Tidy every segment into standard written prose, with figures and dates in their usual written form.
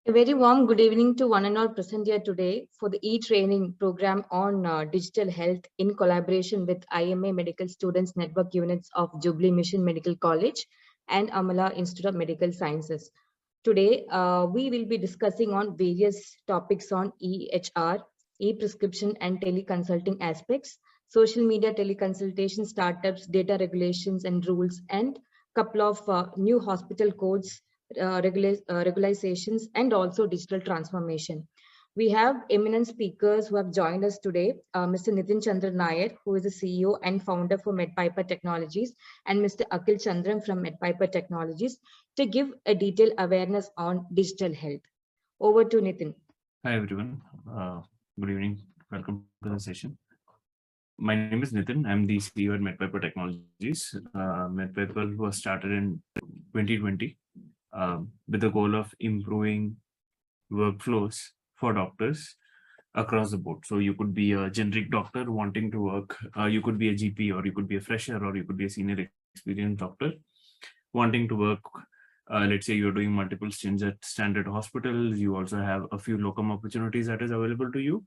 A very warm good evening to one and all present here today for the e-training program on digital health in collaboration with IMA Medical Students Network Units of Jubilee Mission Medical College and Amala Institute of Medical Sciences. Today, we will be discussing on various topics on EHR, e-prescription and teleconsulting aspects, social media teleconsultation startups, data regulations and rules, and couple of new hospital codes regularizations, and also digital transformation. We have eminent speakers who have joined us today, Mr. Nitin Chandra Nair, who is the CEO and founder for MedPiper Technologies, and Mr. Akil Chandran from MedPiper Technologies to give a detailed awareness on digital health. Over to Nitin. Hi everyone, good evening, welcome to the session. My name is Nitin, I'm the CEO at MedPiper Technologies. MedPiper was started in 2020 with the goal of improving workflows for doctors across the board. So you could be a generic doctor wanting to work, you could be a GP, or you could be a fresher, or you could be a senior experienced doctor wanting to work. Let's say you're doing multiple stints at standard hospitals. You also have a few locum opportunities that is available to you.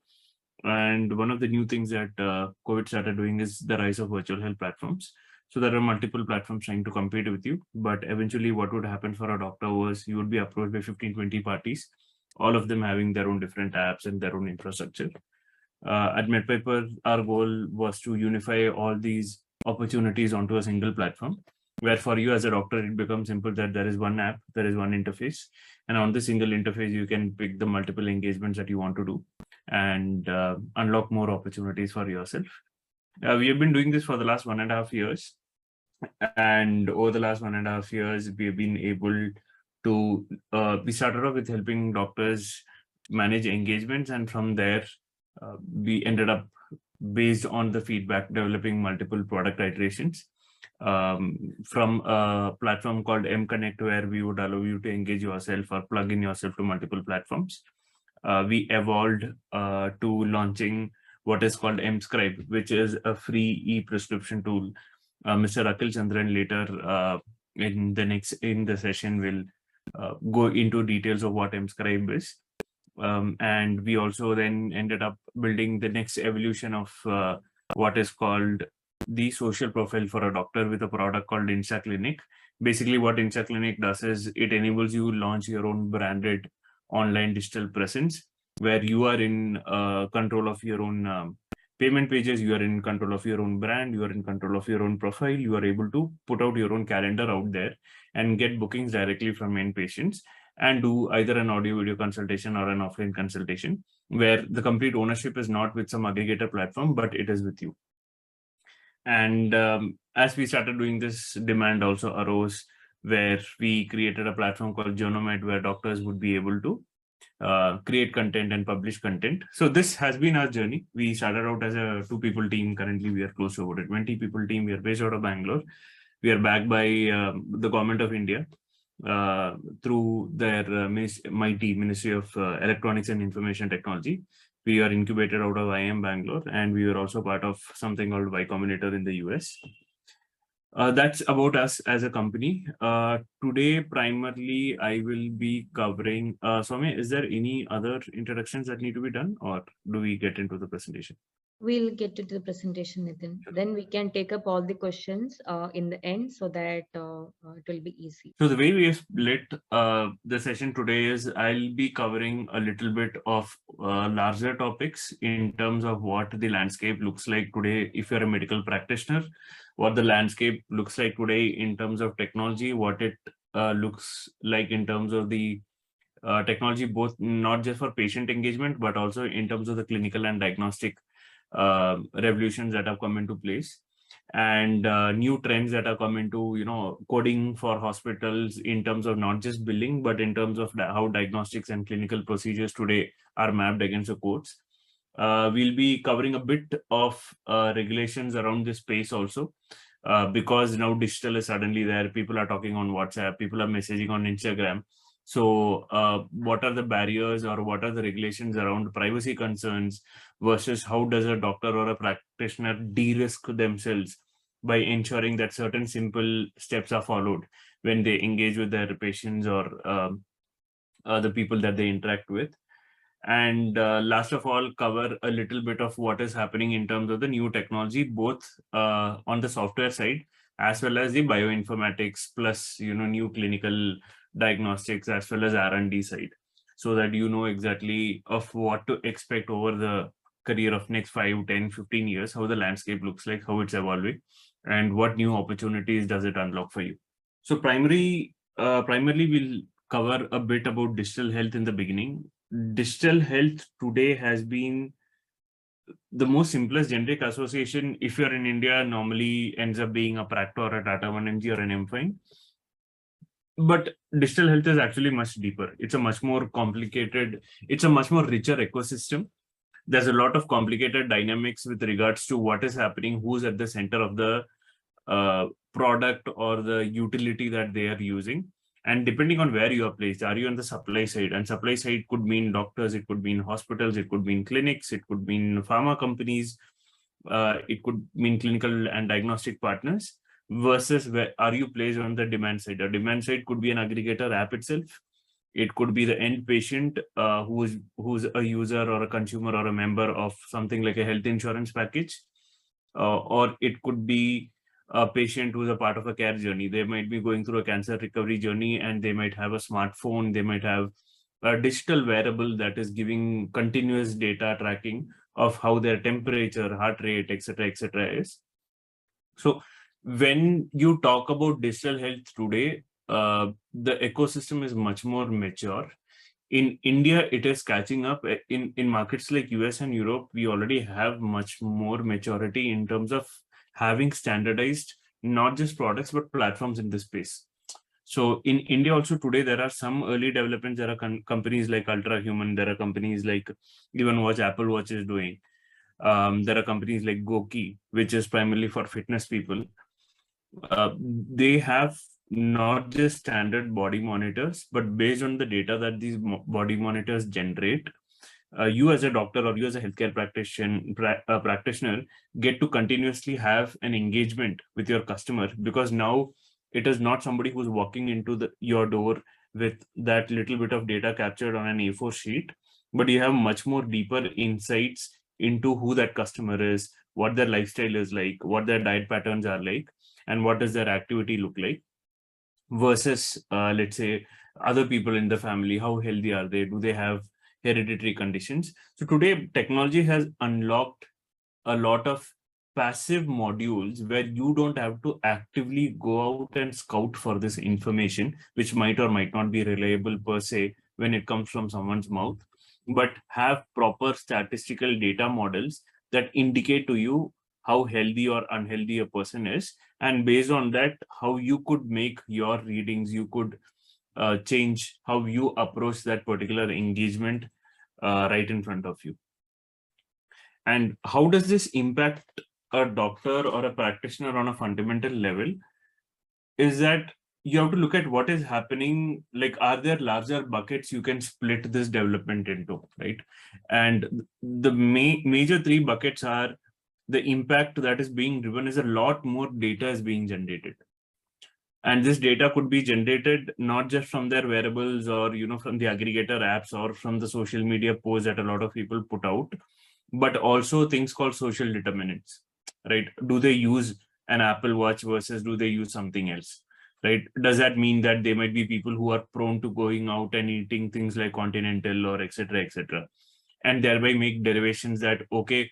And one of the new things that COVID started doing is the rise of virtual health platforms. So there are multiple platforms trying to compete with you, but eventually what would happen for a doctor was you would be approached by 15, 20 parties, all of them having their own different apps and their own infrastructure. At MedPiper, our goal was to unify all these opportunities onto a single platform, where for you as a doctor, it becomes simple that there is one app, there is one interface, and on this single interface, you can pick the multiple engagements that you want to do and unlock more opportunities for yourself. We have been doing this for the last 1.5 years. And over the last 1.5 years, we have been able to, we started off with helping doctors manage engagements. And from there, we ended up, based on the feedback, developing multiple product iterations from a platform called mConnect, where we would allow you to engage yourself or plug in yourself to multiple platforms. We evolved to launching what is called mScribe, which is a free e-prescription tool. Mr. Akil Chandran later in the session will go into details of what mScribe is. And we also then ended up building the next evolution of what is called the social profile for a doctor with a product called InstaClinic. Basically, what InstaClinic does is it enables you to launch your own branded online digital presence, where you are in control of your own payment pages, you are in control of your own brand, you are in control of your own profile, you are able to put out your own calendar out there and get bookings directly from end patients and do either an audio video consultation or an offline consultation, where the complete ownership is not with some aggregator platform, but it is with you. And as we started doing this, demand also arose, where we created a platform called Jonomed, where doctors would be able to create content and publish content. So this has been our journey. We started out as a 2-people team. Currently, we are close to about a 20-people team. We are based out of Bangalore. We are backed by the government of India through their MIT, Ministry of Electronics and Information Technology. We are incubated out of IIM Bangalore, and we were also part of something called Y Combinator in the US. That's about us as a company. Today, primarily, I will be covering, Swami, is there any other introductions that need to be done, or do we get into the presentation? We'll get to the presentation, Nitin. Sure. Then we can take up all the questions in the end so that it will be easy. So the way we have split the session today is I'll be covering a little bit of larger topics in terms of what the landscape looks like today if you're a medical practitioner, what the landscape looks like today in terms of technology, what it looks like in terms of the technology, both not just for patient engagement, but also in terms of the clinical and diagnostic revolutions that have come into place, and new trends that have come into, coding for hospitals in terms of not just billing, but in terms of how diagnostics and clinical procedures today are mapped against the codes. We'll be covering a bit of regulations around this space also, because now digital is suddenly there. People are talking on WhatsApp, people are messaging on Instagram. So what are the barriers or what are the regulations around privacy concerns versus how does a doctor or a practitioner de-risk themselves by ensuring that certain simple steps are followed when they engage with their patients or the people that they interact with. And last of all, cover a little bit of what is happening in terms of the new technology, both on the software side as well as the bioinformatics, plus new clinical diagnostics as well as R&D side, so that you know exactly of what to expect over the career of next 5, 10, 15 years, how the landscape looks like, how it's evolving, and what new opportunities does it unlock for you. So primarily we'll cover a bit about digital health in the beginning. Digital health today has been the most simplest generic association. If you're in India, normally ends up being a Practo or a Tata 1mg or an M-Fine. But digital health is actually much deeper. It's a much more complicated, it's a much more richer ecosystem. There's a lot of complicated dynamics with regards to what is happening, who's at the center of the product or the utility that they are using. And depending on where you are placed, are you on the supply side? And supply side could mean doctors, it could mean hospitals, it could mean clinics, it could mean pharma companies, it could mean clinical and diagnostic partners, versus where are you placed on the demand side? A demand side could be an aggregator app itself. It could be the end patient who's a user or a consumer or a member of something like a health insurance package, or it could be a patient who's a part of a care journey. They might be going through a cancer recovery journey, and they might have a smartphone, they might have a digital wearable that is giving continuous data tracking of how their temperature, heart rate, etc., is. So when you talk about digital health today, the ecosystem is much more mature. In India, it is catching up. In markets like US and Europe, we already have much more maturity in terms of having standardized not just products but platforms in this space. So in India also today, there are some early developments. There are companies like Ultrahuman. There are companies like even what Apple Watch is doing. There are companies like Goki, which is primarily for fitness people. They have not just standard body monitors, but based on the data that these body monitors generate, you as a doctor or you as a healthcare practitioner get to continuously have an engagement with your customer, because now it is not somebody who's walking into your door with that little bit of data captured on an A4 sheet, but you have much more deeper insights into who that customer is, what their lifestyle is like, what their diet patterns are like, and what does their activity look like, versus let's say other people in the family. How healthy are they? Do they have hereditary conditions? So today technology has unlocked a lot of passive modules where you don't have to actively go out and scout for this information, which might or might not be reliable per se when it comes from someone's mouth, but have proper statistical data models that indicate to you how healthy or unhealthy a person is. And based on that, how you could make your readings, you could change how you approach that particular engagement right in front of you. And how does this impact a doctor or a practitioner on a fundamental level? Is that you have to look at what is happening. Like, are there larger buckets you can split this development into, right? And the major three buckets are: the impact that is being driven is a lot more data is being generated. And this data could be generated not just from their wearables or, from the aggregator apps or from the social media posts that a lot of people put out, but also things called social determinants, right? Do they use an Apple Watch versus do they use something else, right? Does that mean that they might be people who are prone to going out and eating things like Continental or etc., and thereby make derivations that, okay,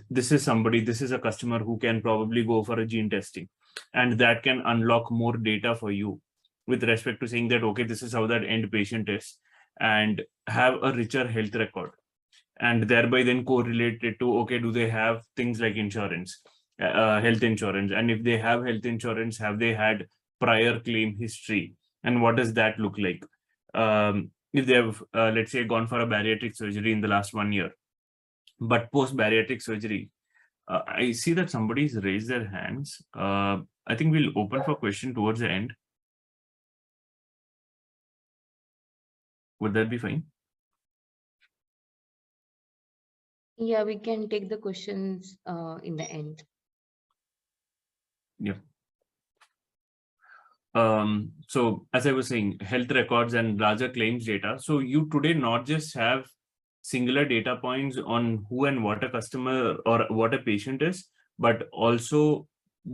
this is a customer who can probably go for a gene testing, and that can unlock more data for you with respect to saying that, okay, this is how that end patient is, and have a richer health record, and thereby then correlate it to, okay, do they have things like insurance, health insurance? And if they have health insurance, have they had prior claim history? And what does that look like? If they have, let's say, gone for a bariatric surgery in the last 1 year, but post bariatric surgery, I see that somebody's raised their hands. I think we'll open for question towards the end. Would that be fine? Yeah, we can take the questions in the end. Yeah. So as I was saying, health records and larger claims data. So you today not just have singular data points on who and what a customer or what a patient is, but also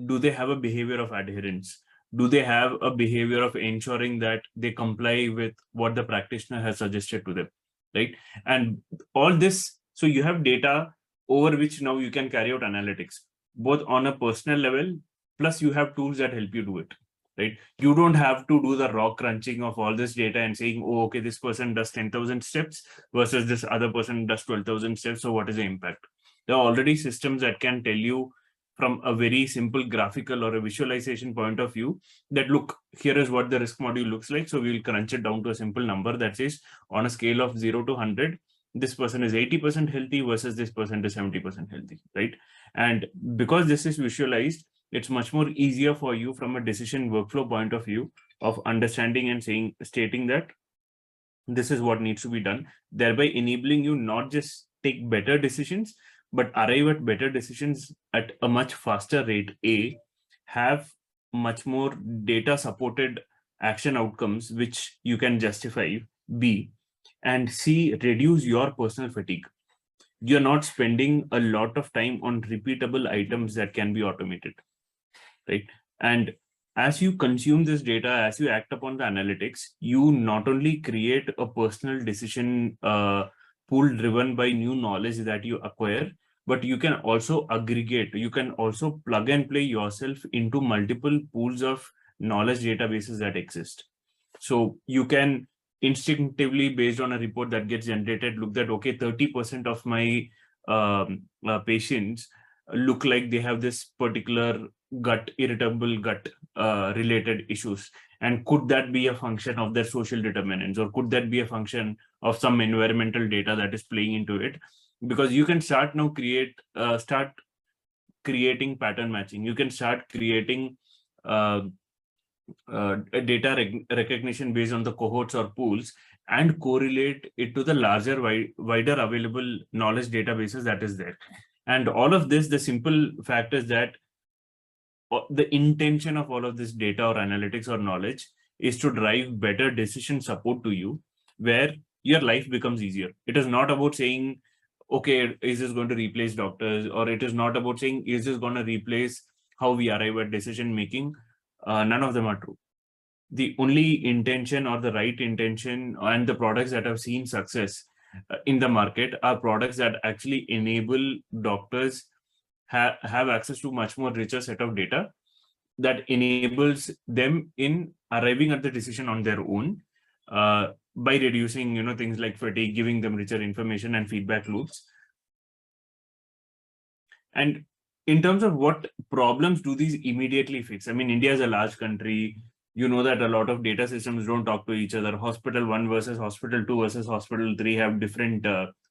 do they have a behavior of adherence? Do they have a behavior of ensuring that they comply with what the practitioner has suggested to them, right? And all this, so you have data over which now you can carry out analytics, both on a personal level, plus you have tools that help you do it, right? You don't have to do the raw crunching of all this data and saying, oh, okay, this person does 10,000 steps versus this other person does 12,000 steps. So what is the impact? There are already systems that can tell you from a very simple graphical or a visualization point of view that, look, here is what the risk module looks like. So we'll crunch it down to a simple number that says on a scale of 0 to 100, this person is 80% healthy versus this person is 70% healthy, right? And because this is visualized, it's much more easier for you from a decision workflow point of view of understanding and stating that this is what needs to be done, thereby enabling you not just take better decisions, but arrive at better decisions at a much faster rate. A, have much more data supported action outcomes, which you can justify. B, and C, reduce your personal fatigue. You're not spending a lot of time on repeatable items that can be automated, right? And as you consume this data, as you act upon the analytics, you not only create a personal decision pool driven by new knowledge that you acquire, but you can also aggregate, you can also plug and play yourself into multiple pools of knowledge databases that exist. So you can instinctively, based on a report that gets generated, look that, okay, 30% of my patients look like they have this particular irritable gut related issues. And could that be a function of their social determinants, or could that be a function of some environmental data that is playing into it? Because you can start now start creating pattern matching. You can start creating data recognition based on the cohorts or pools and correlate it to the larger, wider available knowledge databases that is there. And all of this, the simple fact is that the intention of all of this data or analytics or knowledge is to drive better decision support to you, where your life becomes easier. It is not about saying, okay, is this going to replace doctors? Or it is not about saying, is this going to replace how we arrive at decision making? None of them are true. The only intention, or the right intention, and the products that have seen success in the market are products that actually enable doctors have access to much more richer set of data that enables them in arriving at the decision on their own, by reducing things like fatigue, giving them richer information and feedback loops. And in terms of what problems do these immediately fix? I mean, India is a large country. You know that a lot of data systems don't talk to each other. Hospital 1 versus hospital 2 versus hospital 3 have different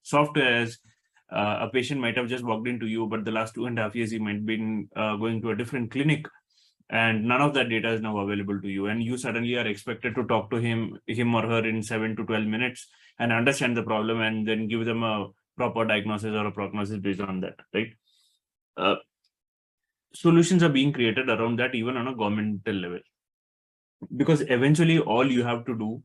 softwares. A patient might have just walked into you, but the last 2.5 years, he might have been going to a different clinic, and none of that data is now available to you. And you suddenly are expected to talk to him or her in 7 to 12 minutes and understand the problem and then give them a proper diagnosis or a prognosis based on that, right? Solutions are being created around that, even on a governmental level, because eventually all you have to do,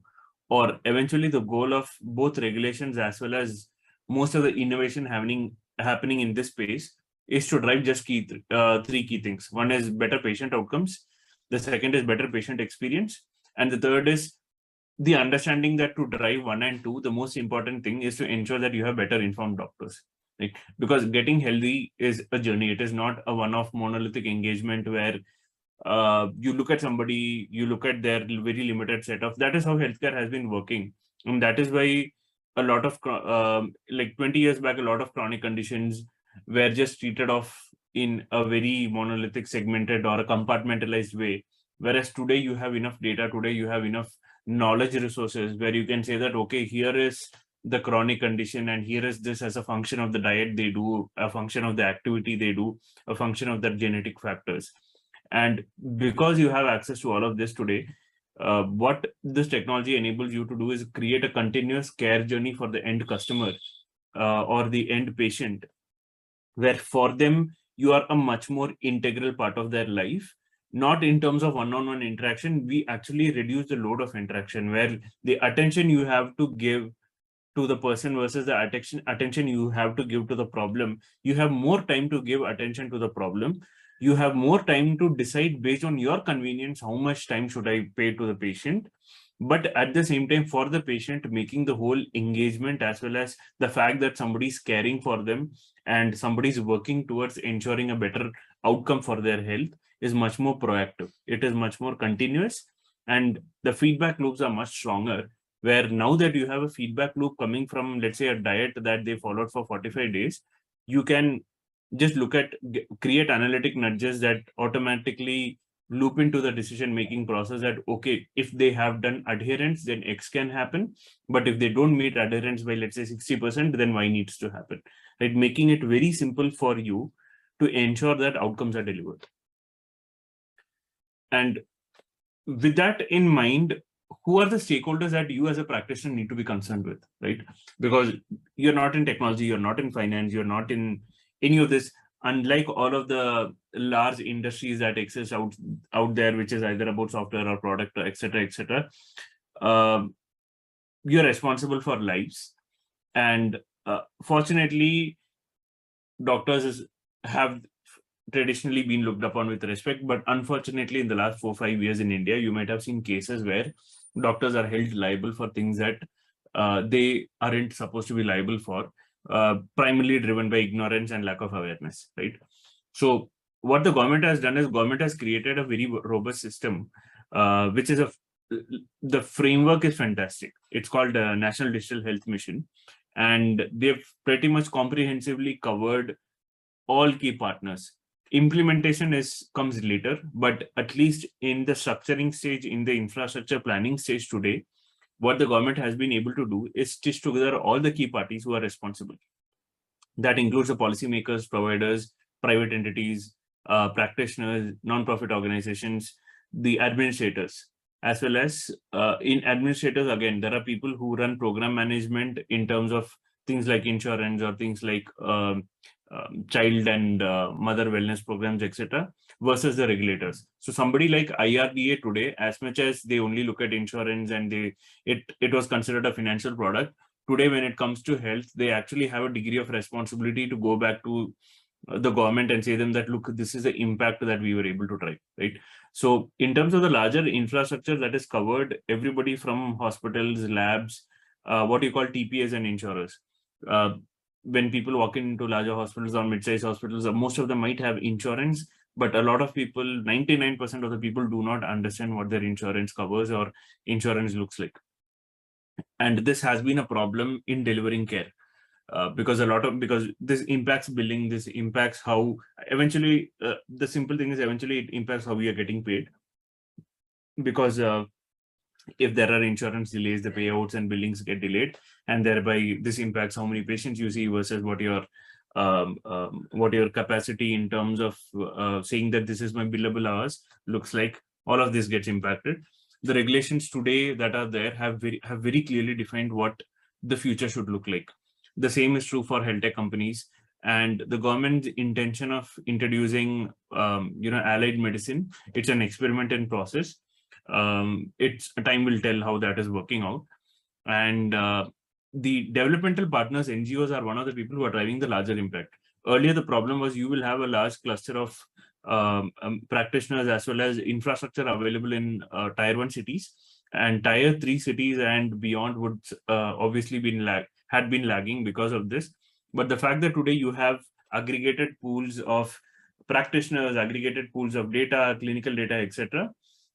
or eventually the goal of both regulations as well as most of the innovation happening in this space, is to drive just three key things. One is better patient outcomes, the second is better patient experience, and the third is the understanding that to drive 1 and 2, the most important thing is to ensure that you have better informed doctors. Right? Because getting healthy is a journey. It is not a one-off monolithic engagement where you look at somebody, you look at their very limited set of. That is how healthcare has been working, and that is why a lot of like 20 years back, a lot of chronic conditions were just treated off in a very monolithic, segmented, or a compartmentalized way. Whereas today you have enough data, today you have enough knowledge resources where you can say that, okay, here is the chronic condition, and here is this as a function of the diet they do, a function of the activity they do, a function of the genetic factors. And because you have access to all of this today, what this technology enables you to do is create a continuous care journey for the end customer or the end patient, where for them, you are a much more integral part of their life. not in terms of one-on-one interaction, we actually reduce the load of interaction, where the attention you have to give to the person versus the attention you have to give to the problem. You have more time to give attention to the problem. You have more time to decide based on your convenience, how much time should I pay to the patient. But at the same time, for the patient, making the whole engagement, as well as the fact that somebody's caring for them and somebody's working towards ensuring a better outcome for their health, is much more proactive. It is much more continuous, and the feedback loops are much stronger, where now that you have a feedback loop coming from, let's say, a diet that they followed for 45 days, you can just look at, create analytic nudges that automatically loop into the decision making process, that okay, if they have done adherence, then X can happen, but if they don't meet adherence by, let's say, 60%, then Y needs to happen, right? Making it very simple for you to ensure that outcomes are delivered. And with that in mind, who are the stakeholders that you as a practitioner need to be concerned with, right? Because you're not in technology, you're not in finance, you're not in any of this. Unlike all of the large industries that exist out there, which is either about software or product, etc., etc., you're responsible for lives. And fortunately, doctors have traditionally been looked upon with respect, but unfortunately, in the last 4-5 years in India, you might have seen cases where doctors are held liable for things that they aren't supposed to be liable for, primarily driven by ignorance and lack of awareness, right? So what the government has done is, government has created a very robust system, which is the framework is fantastic. It's called National Digital Health Mission, and they've pretty much comprehensively covered all key partners. Implementation comes later, but at least in the structuring stage, in the infrastructure planning stage today, what the government has been able to do is stitch together all the key parties who are responsible. That includes the policymakers, providers, private entities, practitioners, non-profit organizations, the administrators, as well as in administrators, again, there are people who run program management in terms of things like insurance or things like child and mother wellness programs, etc., versus the regulators. So somebody like IRDA today, as much as they only look at insurance and it was considered a financial product, today when it comes to health, they actually have a degree of responsibility to go back to the government and say them that, look, this is the impact that we were able to drive, right? So in terms of the larger infrastructure that is covered, everybody from hospitals, labs, what you call TPAs and insurers. When people walk into larger hospitals or mid-sized hospitals, most of them might have insurance, but a lot of people, 99% of the people, do not understand what their insurance covers or insurance looks like. And this has been a problem in delivering care. Because this impacts billing, this impacts how eventually, the simple thing is eventually it impacts how we are getting paid. Because if there are insurance delays, the payouts and billings get delayed, and thereby this impacts how many patients you see versus what your capacity in terms of saying that this is my billable hours looks like. All of this gets impacted. The regulations today that are there have very clearly defined what the future should look like. The same is true for health tech companies, and the government's intention of introducing allied medicine. It's an experiment in process. It's time will tell how that is working out. And the developmental partners, NGOs, are one of the people who are driving the larger impact. Earlier, the problem was you will have a large cluster of practitioners as well as infrastructure available in tier 1 cities, and tier 3 cities and beyond would obviously had been lagging because of this. But the fact that today you have aggregated pools of practitioners, aggregated pools of data, clinical data, etc.,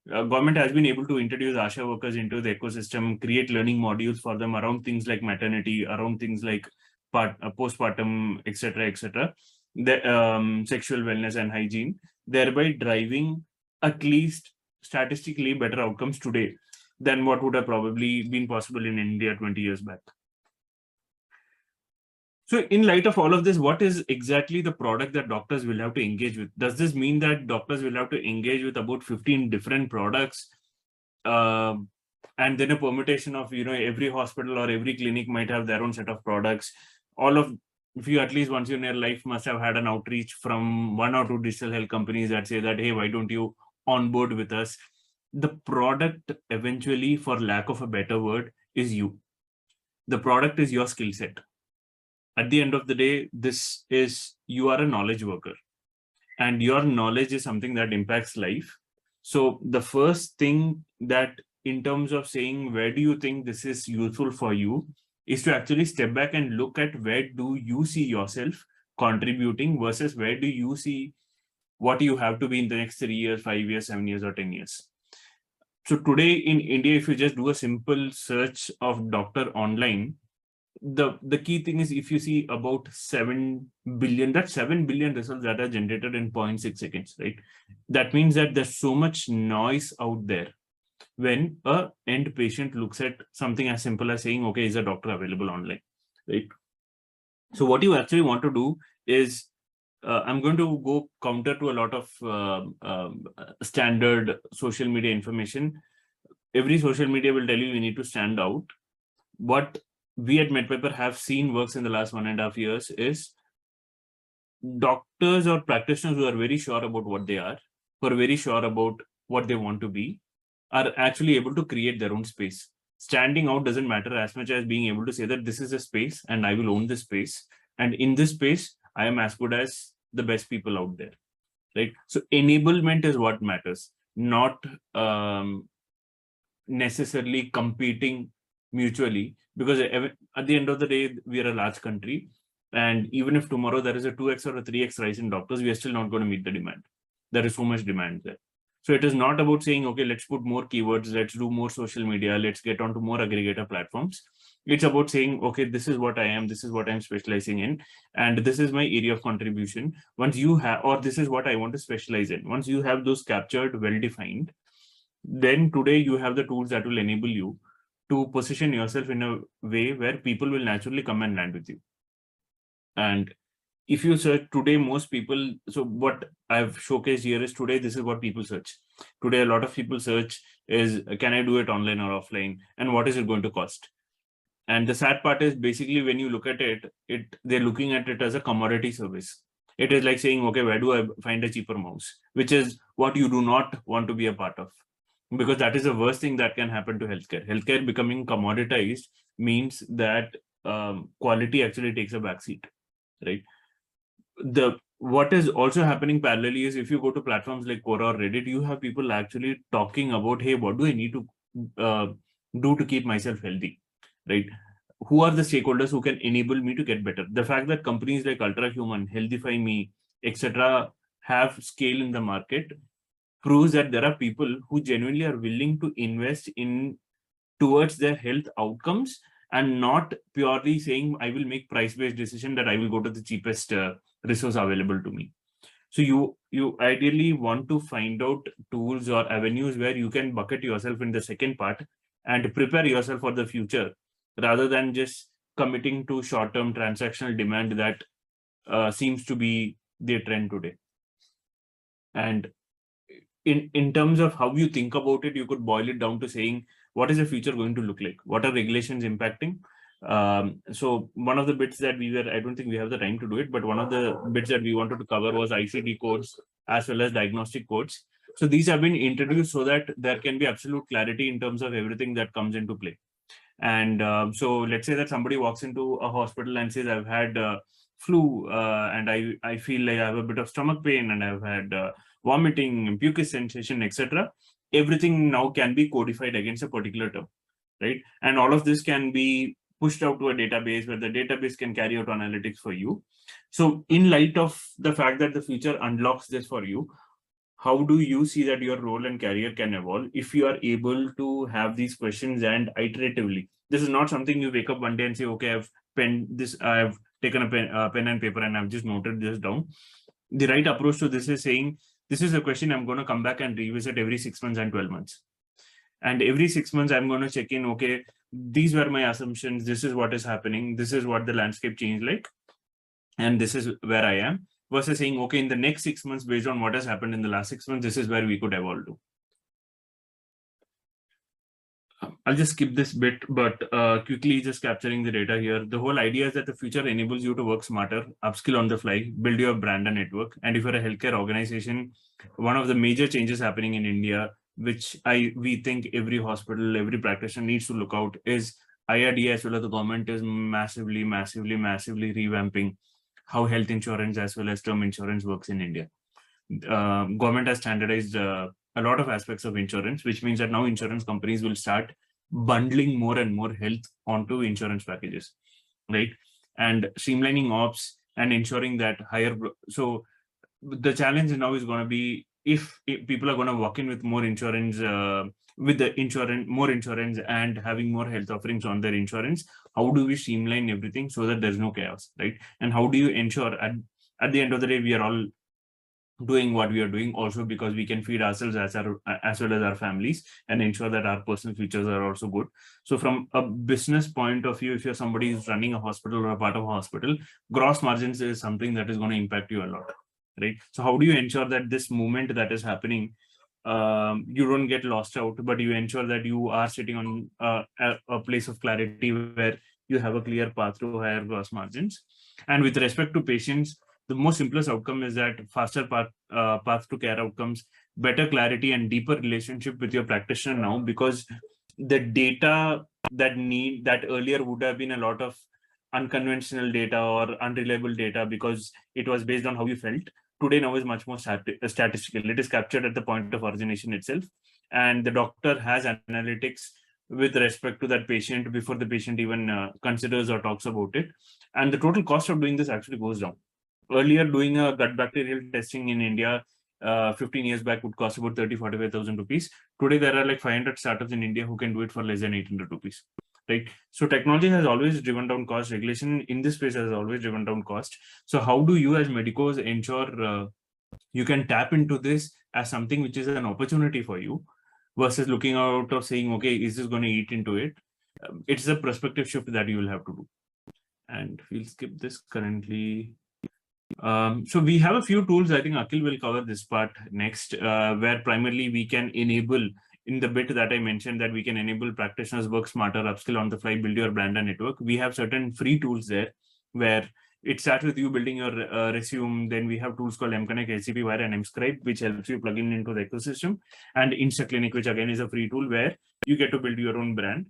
government has been able to introduce ASHA workers into the ecosystem, create learning modules for them around things like maternity, around things like postpartum, etc., the sexual wellness and hygiene, thereby driving at least statistically better outcomes today than what would have probably been possible in India 20 years back. So in light of all of this, what is exactly the product that doctors will have to engage with? Does this mean that doctors will have to engage with about 15 different products, and then a permutation of, every hospital or every clinic might have their own set of products? If you at least once in your life must have had an outreach from 1 or 2 digital health companies that say that, hey, why don't you on board with us. The product eventually, for lack of a better word, is you. The product is your skill set. At the end of the day, you are a knowledge worker, and your knowledge is something that impacts life. So the first thing that, in terms of saying where do you think this is useful for you, is to actually step back and look at where do you see yourself contributing versus where do you see what you have to be in the next 3 years, 5 years, 7 years, or 10 years. So today in India, if you just do a simple search of doctor online, the key thing is, if you see about 7 billion, that's 7 billion results that are generated in 0.6 seconds, right? That means that there's so much noise out there when a end patient looks at something as simple as saying, okay, is a doctor available online, right? So what you actually want to do is, I'm going to go counter to a lot of standard social media information. Every social media will tell you need to stand out. What we at MedPaper have seen works in the last 1.5 years is doctors or practitioners who are very sure about what they are, who are very sure about what they want to be, are actually able to create their own space. Standing out doesn't matter as much as being able to say that this is a space and I will own this space. And in this space, I am as good as the best people out there, right? So enablement is what matters, not necessarily competing mutually, because at the end of the day, we are a large country. And even if tomorrow there is a 2x or a 3x rise in doctors, we are still not going to meet the demand. There is so much demand there. So it is not about saying, okay, let's put more keywords, let's do more social media, let's get onto more aggregator platforms. It's about saying, okay, this is what I am, this is what I'm specializing in, and this is my area of contribution. Once you have, or this is what I want to specialize in. Once you have those captured, well-defined, then today you have the tools that will enable you to position yourself in a way where people will naturally come and land with you. And if you search today, most people, so what I've showcased here is today, this is what people search. Today, a lot of people search is, can I do it online or offline? And what is it going to cost? And the sad part is, basically, when you look at it, they're looking at it as a commodity service. It is like saying, okay, where do I find a cheaper mouse? Which is what you do not want to be a part of. Because that is the worst thing that can happen to healthcare. Healthcare becoming commoditized means that quality actually takes a backseat, right? What is also happening parallelly is, if you go to platforms like Quora or Reddit, you have people actually talking about, hey, what do I need to do to keep myself healthy, right? Who are the stakeholders who can enable me to get better? The fact that companies like Ultrahuman, Healthify Me, etc., have scale in the market proves that there are people who genuinely are willing to invest in towards their health outcomes, and not purely saying, I will make price-based decision that I will go to the cheapest resource available to me. So you ideally want to find out tools or avenues where you can bucket yourself in the second part and prepare yourself for the future, rather than just committing to short-term transactional demand that seems to be the trend today. And in terms of how you think about it, you could boil it down to saying, what is the future going to look like? What are regulations impacting? So one of the bits that I don't think we have the time to do it, but one of the bits that we wanted to cover was ICD codes as well as diagnostic codes. So these have been introduced so that there can be absolute clarity in terms of everything that comes into play. And so let's say that somebody walks into a hospital and says, I've had flu and I feel like I have a bit of stomach pain and I've had vomiting, mucus sensation, etc. Everything now can be codified against a particular term, right? And all of this can be pushed out to a database where the database can carry out analytics for you. So in light of the fact that the future unlocks this for you, how do you see that your role and career can evolve if you are able to have these questions and iteratively? This is not something you wake up one day and say, okay, I've taken a pen and paper and I've just noted this down. The right approach to this is saying, this is a question I'm going to come back and revisit every 6 months and 12 months. And every 6 months, I'm going to check in, okay, these were my assumptions. This is what is happening. This is what the landscape changed like. And this is where I am. Versus saying, okay, in the next 6 months, based on what has happened in the last 6 months, this is where we could evolve to. I'll just skip this bit, but quickly just capturing the data here. The whole idea is that the future enables you to work smarter, upskill on the fly, build your brand and network. And if you're a healthcare organization, one of the major changes happening in India, which we think every hospital, every practitioner needs to look out, is IRDA as well as the government is massively revamping how health insurance as well as term insurance works in India. Government has standardized a lot of aspects of insurance, which means that now insurance companies will start bundling more and more health onto insurance packages, right? And streamlining ops and ensuring that so the challenge now is going to be if people are going to walk in with more insurance, more insurance and having more health offerings on their insurance, how do we streamline everything so that there's no chaos, right? And how do you ensure at the end of the day, we are all doing what we are doing also because we can feed ourselves as well as our families and ensure that our personal futures are also good. So from a business point of view, if you're somebody who's running a hospital or a part of a hospital, gross margins is something that is going to impact you a lot, right? So how do you ensure that this movement that is happening, you don't get lost out, but you ensure that you are sitting on a place of clarity where you have a clear path to higher gross margins. And with respect to patients, the most simplest outcome is that faster path to care outcomes, better clarity and deeper relationship with your practitioner now, because the data that earlier would have been a lot of unconventional data or unreliable data because it was based on how you felt. Today now is much more statistical. It is captured at the point of origination itself. And the doctor has analytics with respect to that patient before the patient even considers or talks about it. And the total cost of doing this actually goes down. Earlier, doing a gut bacterial testing in India 15 years back would cost about 45,000 rupees. Today, there are like 500 startups in India who can do it for less than 800 rupees. Right. So technology has always driven down cost. Regulation in this space has always driven down cost. So how do you as medicos ensure you can tap into this as something which is an opportunity for you versus looking out of saying, okay, is this going to eat into it? It's a perspective shift that you will have to do. And we'll skip this currently. So we have a few tools. I think Akhil will cover this part next, where primarily we can enable in the bit that I mentioned that we can enable practitioners work smarter, upskill on the fly, build your brand and network. We have certain free tools there where it starts with you building your resume. Then we have tools called MConnect, SCP Wire and MScribe, which helps you plug in into the ecosystem, and InstaClinic, which again is a free tool where you get to build your own brand.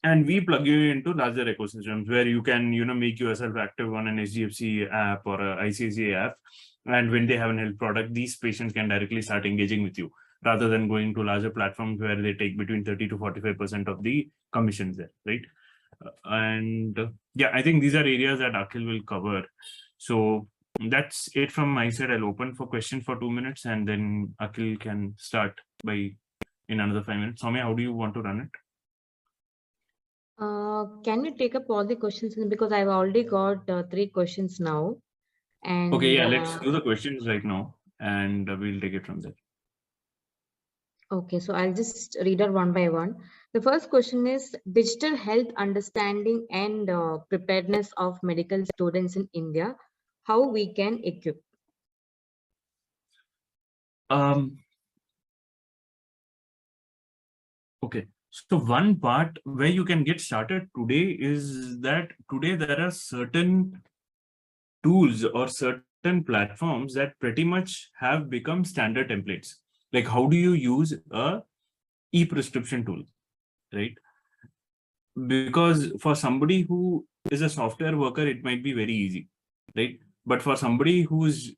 And we plug you into larger ecosystems where you can, make yourself active on an HDFC app or a ICICI app. And when they have an health product, these patients can directly start engaging with you rather than going to larger platforms where they take between 30 to 45% of the commissions there, right? Yeah, I think these are areas that Akhil will cover. So that's it from my side. I'll open for questions for 2 minutes and then Akhil can start in another 5 minutes. Soumya, how do you want to run it? Can we take up all the questions because I've already got 3 questions now. And okay, yeah, let's do the questions right now and we'll take it from there. Okay, so I'll just read out one by one. The first question is digital health understanding and preparedness of medical students in India, how we can equip. Okay, so one part where you can get started today is that today there are certain tools or certain platforms that pretty much have become standard templates. Like how do you use a e-prescription tool, right? Because for somebody who is a software worker, it might be very easy, right? But for somebody who's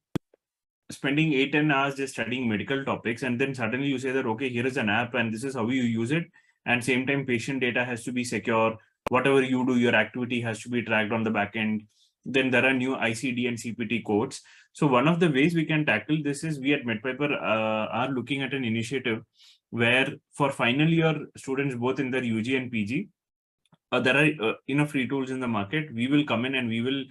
spending 8-10 hours just studying medical topics, and then suddenly you say that, okay, here is an app and this is how you use it. And same time, patient data has to be secure. Whatever you do, your activity has to be tracked on the back end. Then there are new ICD and CPT codes. So one of the ways we can tackle this is we at MedPiper are looking at an initiative where for final year students, both in their UG and PG, there are enough free tools in the market. We will come in and we will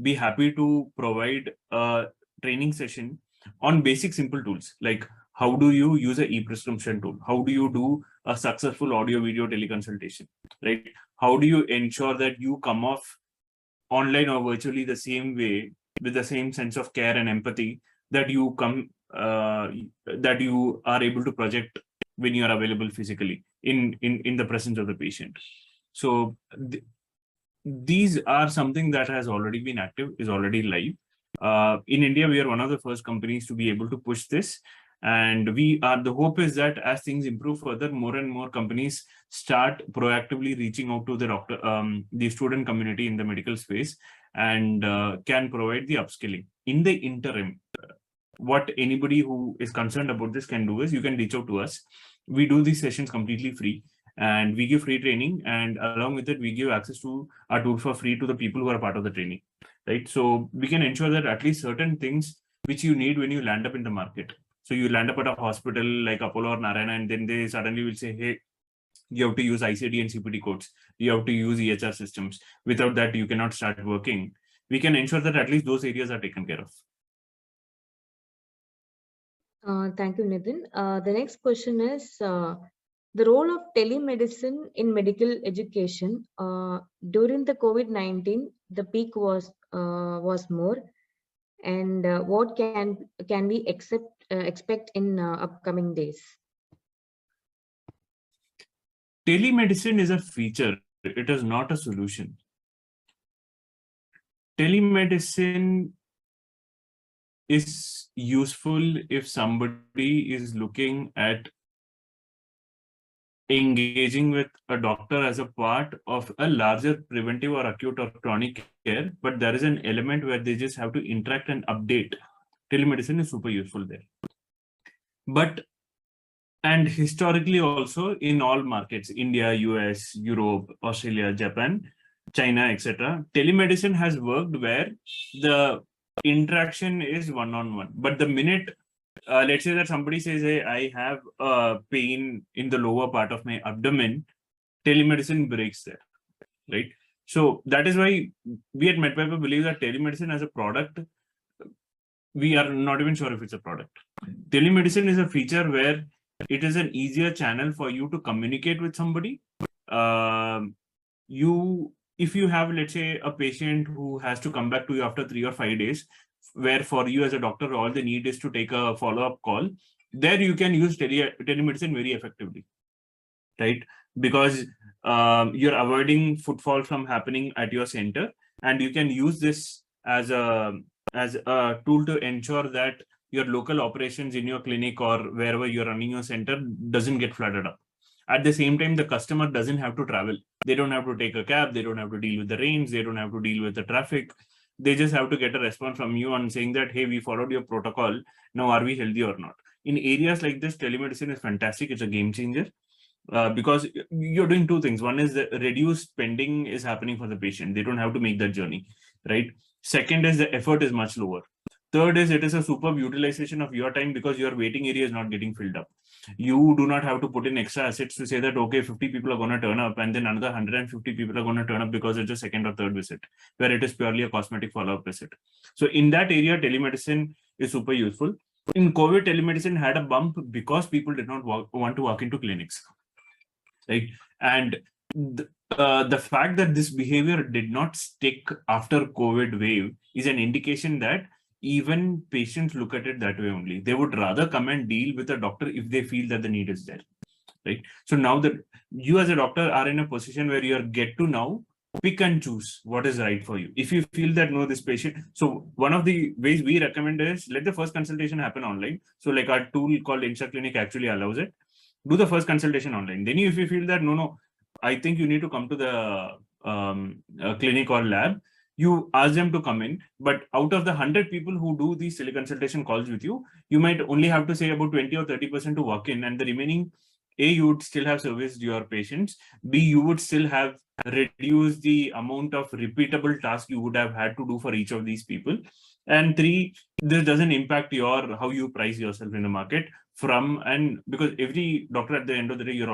be happy to provide a training session on basic simple tools like how do you use an e-prescription tool? How do you do a successful audio video teleconsultation, right? How do you ensure that you come off online or virtually the same way with the same sense of care and empathy that you are able to project when you are available physically in the presence of the patient. So these are something that has already been active, is already live. In India, we are one of the first companies to be able to push this. And the hope is that as things improve further, more and more companies start proactively reaching out to the student community in the medical space, and can provide the upskilling. In the interim, what anybody who is concerned about this can do is you can reach out to us. We do these sessions completely free, and we give free training, and along with it we give access to our tools for free to the people who are part of the training, right? So we can ensure that at least certain things which you need when you land up in the market. So you land up at a hospital like Apollo or Narayana, and then they suddenly will say, hey, you have to use ICD and CPT codes, you have to use EHR systems, without that you cannot start working. We can ensure that at least those areas are taken care of. Thank you, Nitin. The next question is the role of telemedicine in medical education. During the COVID-19, the peak was more, and what can we expect in upcoming days? Telemedicine is a feature, it is not a solution. Telemedicine is useful if somebody is looking at engaging with a doctor as a part of a larger preventive or acute or chronic care, but there is an element where they just have to interact and update. Telemedicine is super useful there. And historically also in all markets, India, US, Europe, Australia, Japan, China, etc., telemedicine has worked where the interaction is one-on-one. But the minute, let's say that somebody says, hey, I have a pain in the lower part of my abdomen, telemedicine breaks there, right? So that is why we at MedPiper believe that telemedicine as a product, we are not even sure if it's a product. Telemedicine is a feature where it is an easier channel for you to communicate with somebody. If you have, let's say, a patient who has to come back to you after 3 or 5 days, where for you as a doctor, all they need is to take a follow-up call, there you can use telemedicine very effectively, right? Because you're avoiding footfall from happening at your center, and you can use this as a tool to ensure that your local operations in your clinic or wherever you're running your center doesn't get flooded up. At the same time, the customer doesn't have to travel. They don't have to take a cab. They don't have to deal with the rains. They don't have to deal with the traffic. They just have to get a response from you on saying that, hey, we followed your protocol. Now, are we healthy or not? In areas like this, telemedicine is fantastic. It's a game changer. Because you're doing two things. One is the reduced spending is happening for the patient. They don't have to make that journey, right? Second is the effort is much lower. Third is it is a superb utilization of your time because your waiting area is not getting filled up. You do not have to put in extra assets to say that, okay, 50 people are going to turn up and then another 150 people are going to turn up because it's a second or third visit, where it is purely a cosmetic follow-up visit. So in that area, telemedicine is super useful. In COVID, telemedicine had a bump because people did not want to walk into clinics, right? And the fact that this behavior did not stick after COVID wave is an indication that even patients look at it that way only. They would rather come and deal with a doctor if they feel that the need is there, right? So now that you as a doctor are in a position where you get to now pick and choose what is right for you. If you feel that, no, this patient, so one of the ways we recommend is let the first consultation happen online. So like our tool called Insta Clinic actually allows it. Do the first consultation online. Then if you feel that, no, I think you need to come to the clinic or lab, you ask them to come in. But out of the 100 people who do these teleconsultation calls with you, you might only have to say about 20 or 30% to walk in, and the remaining, A, you would still have serviced your patients. B, you would still have reduced the amount of repeatable tasks you would have had to do for each of these people. And 3, this doesn't impact your how you price yourself in the market because every doctor at the end of the day, you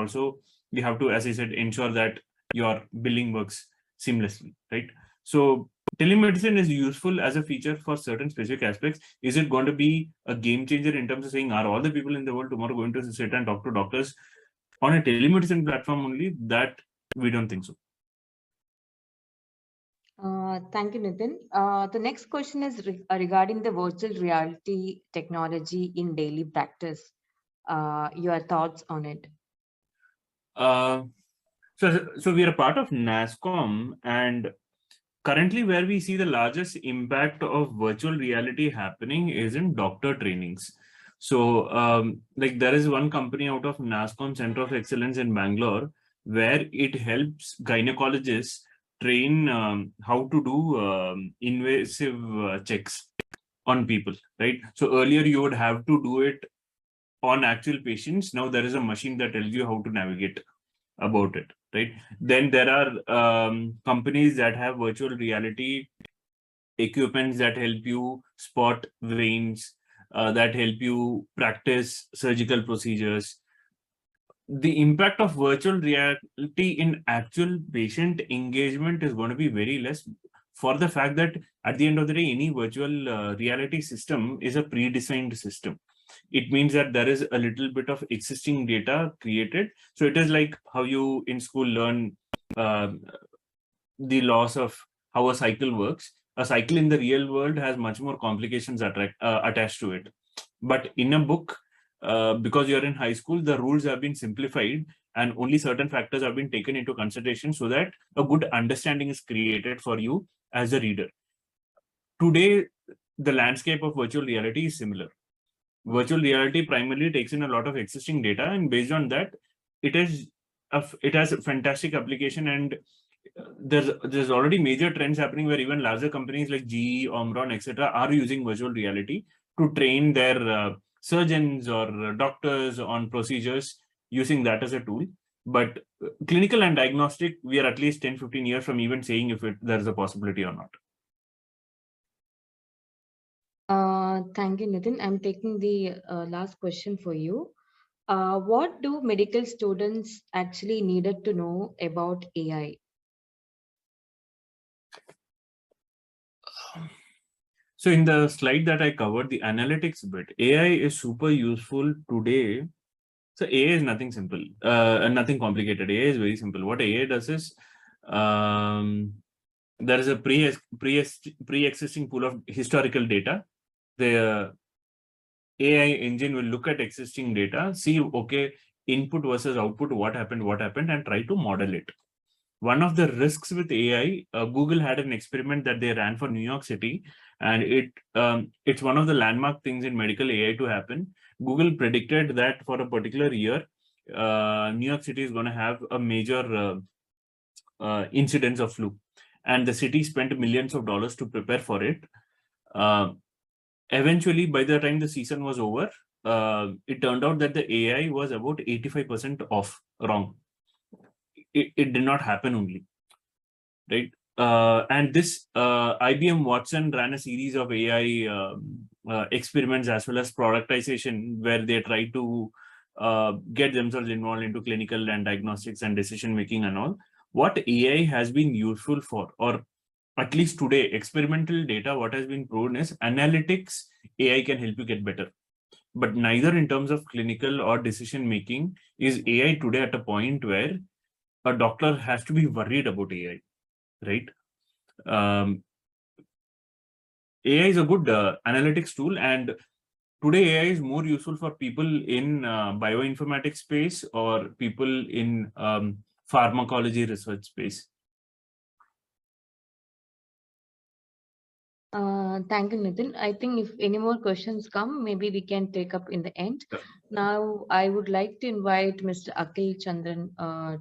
have to, as I said, ensure that your billing works seamlessly, right? So telemedicine is useful as a feature for certain specific aspects. Is it going to be a game changer in terms of saying, are all the people in the world tomorrow going to sit and talk to doctors on a telemedicine platform only? That we don't think so. Thank you, Nitin. The next question is regarding the virtual reality technology in daily practice. Your thoughts on it? So we are a part of NASCOM, and currently where we see the largest impact of virtual reality happening is in doctor trainings. So like there is one company out of NASCOM Center of Excellence in Bangalore where it helps gynecologists train how to do invasive checks on people, right? So earlier you would have to do it on actual patients. Now there is a machine that tells you how to navigate about it, right? Then there are companies that have virtual reality equipments that help you spot veins, that help you practice surgical procedures. The impact of virtual reality in actual patient engagement is going to be very less, for the fact that at the end of the day, any virtual reality system is a pre-designed system. It means that there is a little bit of existing data created. So it is like how you in school learn uh, the laws of how a cycle works. A cycle in the real world has much more complications attached to it. But in a book, because you're in high school, the rules have been simplified and only certain factors have been taken into consideration so that a good understanding is created for you as a reader. Today, the landscape of virtual reality is similar. Virtual reality primarily takes in a lot of existing data, and based on that, it has a fantastic application. And there's already major trends happening where even larger companies like GE, Omron, etc., are using virtual reality to train their surgeons or doctors on procedures using that as a tool. But clinical and diagnostic, we are at least 10-15 years from even saying if there's a possibility or not. Thank you, Nitin. I'm taking the last question for you. What do medical students actually needed to know about AI? So in the slide that I covered, the analytics bit, AI is super useful today. So AI is nothing simple, nothing complicated. AI is very simple. What AI does is, there is a pre-existing pool of historical data. The AI engine will look at existing data, see, okay, input versus output, what happened, and try to model it. One of the risks with AI, Google had an experiment that they ran for New York City, and it's one of the landmark things in medical AI to happen. Google predicted that for a particular year, New York City is going to have a major incidence of flu, and the city spent millions of dollars to prepare for it. Eventually, by the time the season was over, it turned out that the AI was about 85% off, wrong. It did not happen only, right? And this IBM Watson ran a series of AI experiments as well as productization, where they tried to get themselves involved into clinical and diagnostics and decision making and all. What AI has been useful for, or at least today, experimental data, what has been proven is analytics, AI can help you get better. But neither in terms of clinical or decision making is AI today at a point where a doctor has to be worried about AI, right? AI is a good analytics tool, and today AI is more useful for people in bioinformatics space or people in pharmacology research space. Thank you, Nitin. I think if any more questions come, maybe we can take up in the end. Yeah. Now, I would like to invite Mr. Akhil Chandran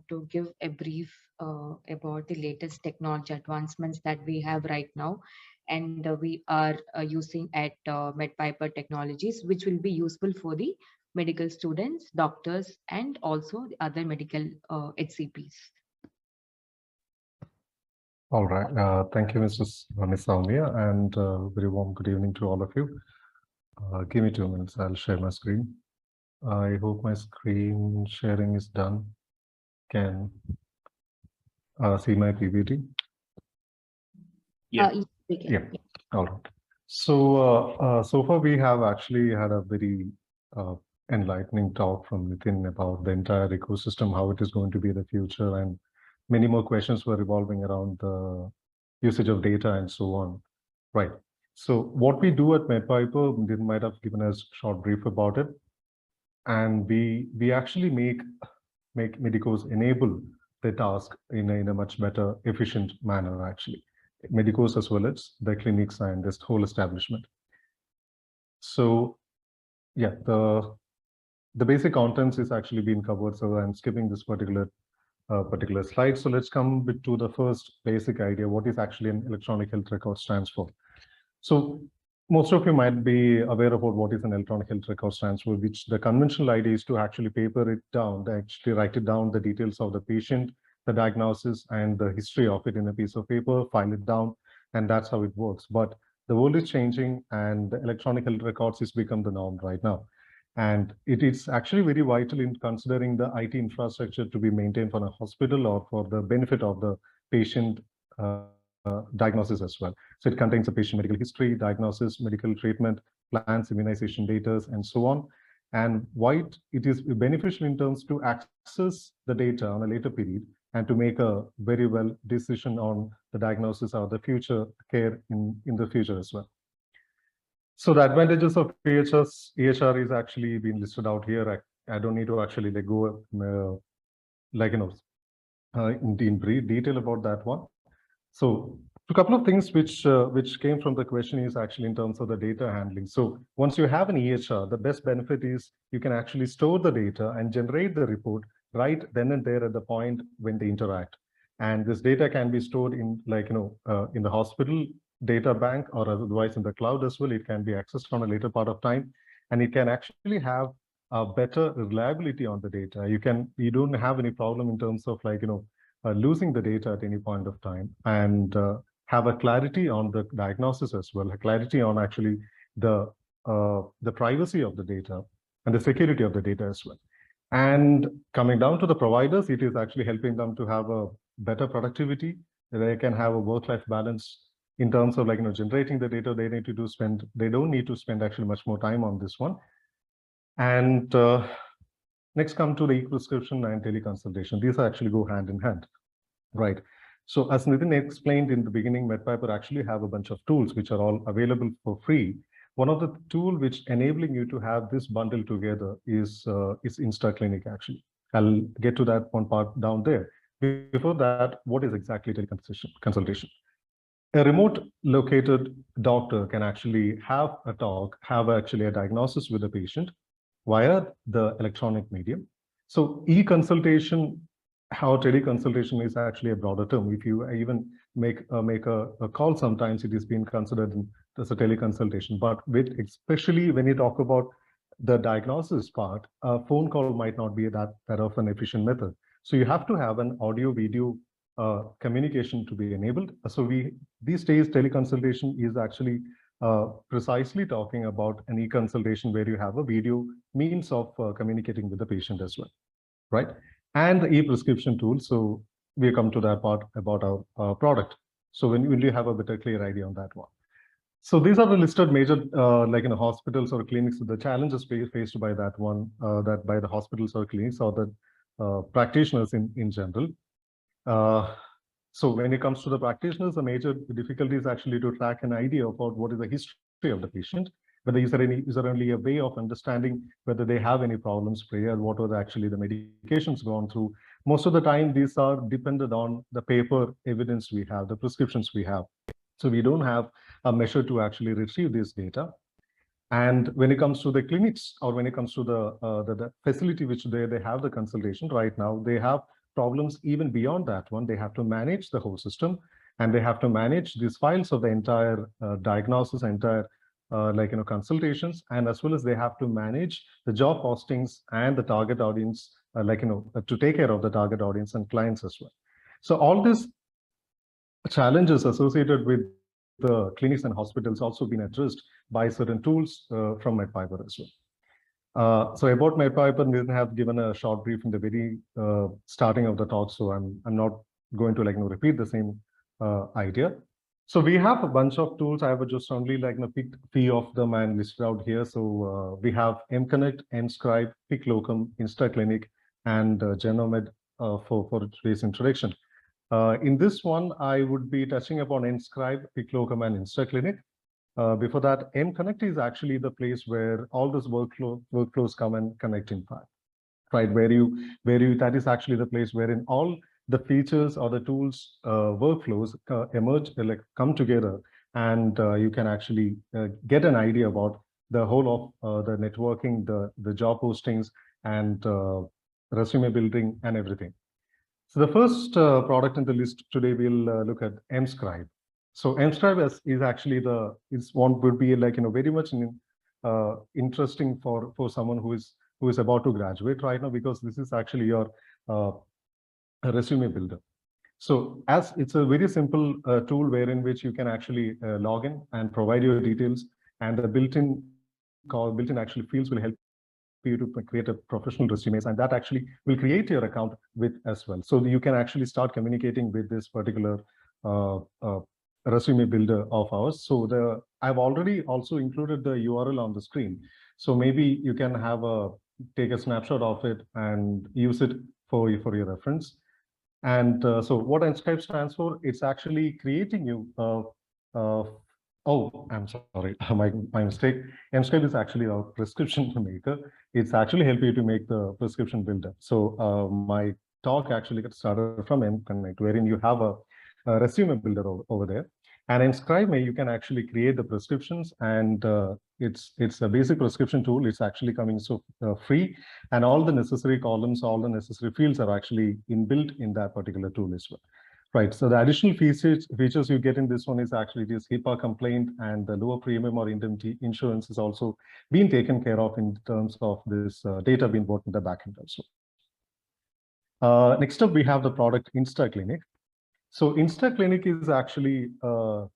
to give a brief about the latest technology advancements that we have right now, and we are using at MedPiper Technologies, which will be useful for the medical students, doctors, and also the other medical HCPs. All right. Thank you, Mrs. Soumya, and very warm good evening to all of you. Give me 2 minutes. I'll share my screen. I hope my screen sharing is done. Can see my PPT? Yeah. Yeah. All right. So so far we have actually had a very enlightening talk from Nitin about the entire ecosystem, how it is going to be in the future, and many more questions were revolving around the usage of data and so on. Right. So what we do at MedPiper, Nitin might have given us a short brief about it, and we actually make make medicos enable the task in a much better, efficient manner, actually. Medicos as well as the clinics and this whole establishment. So, yeah, the basic contents is actually being covered, so I'm skipping this particular slide. So let's come to the first basic idea, what is actually an electronic health record stands for. So most of you might be aware about what is an electronic health record stands for, which the conventional idea is to actually paper it down, they actually write it down, the details of the patient, the diagnosis and the history of it in a piece of paper, file it down, and that's how it works. But the world is changing and the electronic health records has become the norm right now. And it is actually very vital in considering the IT infrastructure to be maintained for a hospital or for the benefit of the patient diagnosis as well. So it contains a patient medical history, diagnosis, medical treatment, plans, immunization data, and so on. And why it is beneficial in terms to access the data on a later period and to make a very well decision on the diagnosis or the future care in the future as well. So the advantages of EHR is actually being listed out here. I don't need to actually go in brief detail about that one. So a couple of things which came from the question is actually in terms of the data handling. So once you have an EHR, the best benefit is you can actually store the data and generate the report right then and there at the point when they interact. And this data can be stored in in the hospital data bank or otherwise in the cloud as well. It can be accessed on a later part of time, and it can actually have a better reliability on the data. You don't have any problem in terms of losing the data at any point of time, and have a clarity on the diagnosis as well, a clarity on actually the privacy of the data and the security of the data as well. And coming down to the providers, it is actually helping them to have a better productivity. They can have a work-life balance in terms of generating the data. They don't need to spend actually much more time on this one. And next come to the e-prescription and teleconsultation. These actually go hand in hand, right? So as Nitin explained in the beginning, MedPiper actually have a bunch of tools which are all available for free. One of the tool which enabling you to have this bundle together is InstaClinic actually. I'll get to that one part down there. Before that, what is exactly teleconsultation? A remote located doctor can actually have actually a diagnosis with the patient via the electronic medium. So e-consultation, how teleconsultation is actually a broader term. If you even make a call, sometimes it is being considered as a teleconsultation. But especially when you talk about the diagnosis part, a phone call might not be that of an efficient method. So you have to have an audio video communication to be enabled. So these days teleconsultation is actually precisely talking about an e-consultation where you have a video means of communicating with the patient as well, right? And the e-prescription tool. So we come to that part about our product. So when you have a better clear idea on that one. So these are the listed major hospitals or clinics, the challenges faced by that one, that by the hospitals or clinics or the practitioners in general. So when it comes to the practitioners, the major difficulty is actually to track an idea about what is the history of the patient, whether is there only a way of understanding whether they have any problems prior, what are actually the medications gone through. Most of the time, these are dependent on the paper evidence we have, the prescriptions we have. So we don't have a measure to actually retrieve this data. And when it comes to the clinics or when it comes to the facility which they have the consultation right now, they have problems even beyond that one. They have to manage the whole system, and they have to manage these files of the entire diagnosis, entire consultations, and as well as they have to manage the job postings and the target audience, to take care of the target audience and clients as well. So all these challenges associated with the clinics and hospitals also been addressed by certain tools from MedPiper as well. So about MedPiper, Nitin have given a short brief in the very starting of the talk, so I'm not going to repeat the same idea. So we have a bunch of tools. I have just only picked few of them and listed out here. So we have mConnect, mScribe, PickLocum, InstaClinic, and Genomed for today's introduction. In this one, I would be touching upon mScribe, PickLocum, and InstaClinic. Before that, mConnect is actually the place where all those workflows come and connect in fact. right? Where you that is actually the place wherein all the features or the tools, workflows emerge, like come together, and you can actually get an idea about the whole of the networking, the job postings, and resume building and everything. So the first product in the list today, we'll look at mScribe. So mScribe is actually is one would be like, very much interesting for someone who is about to graduate right now, because this is actually your uh, resume builder. So as it's a very simple tool wherein which you can actually log in and provide your details, and the built-in actually fields will help you to create a professional resumes, and that actually will create your account with as well. So you can actually start communicating with this particular uh, uh, resume builder of ours. So I've already also included the URL on the screen. So maybe you can take a snapshot of it and use it for your reference. And so what Enscribe stands for, it's actually creating you. Oh, I'm sorry, my mistake. Enscribe is actually our prescription maker. It's actually help you to make the prescription builder. So my talk actually gets started from mConnect, wherein you have a resume builder over there. And in Scribe, you can actually create the prescriptions, and it's a basic prescription tool. It's actually coming so free, and all the necessary columns, all the necessary fields are actually inbuilt in that particular tool as well. Right. So the additional features you get in this one is actually this HIPAA complaint, and the lower premium or indemnity insurance is also being taken care of in terms of this data being brought in the backend also. Next up, we have the product InstaClinic. So InstaClinic is actually the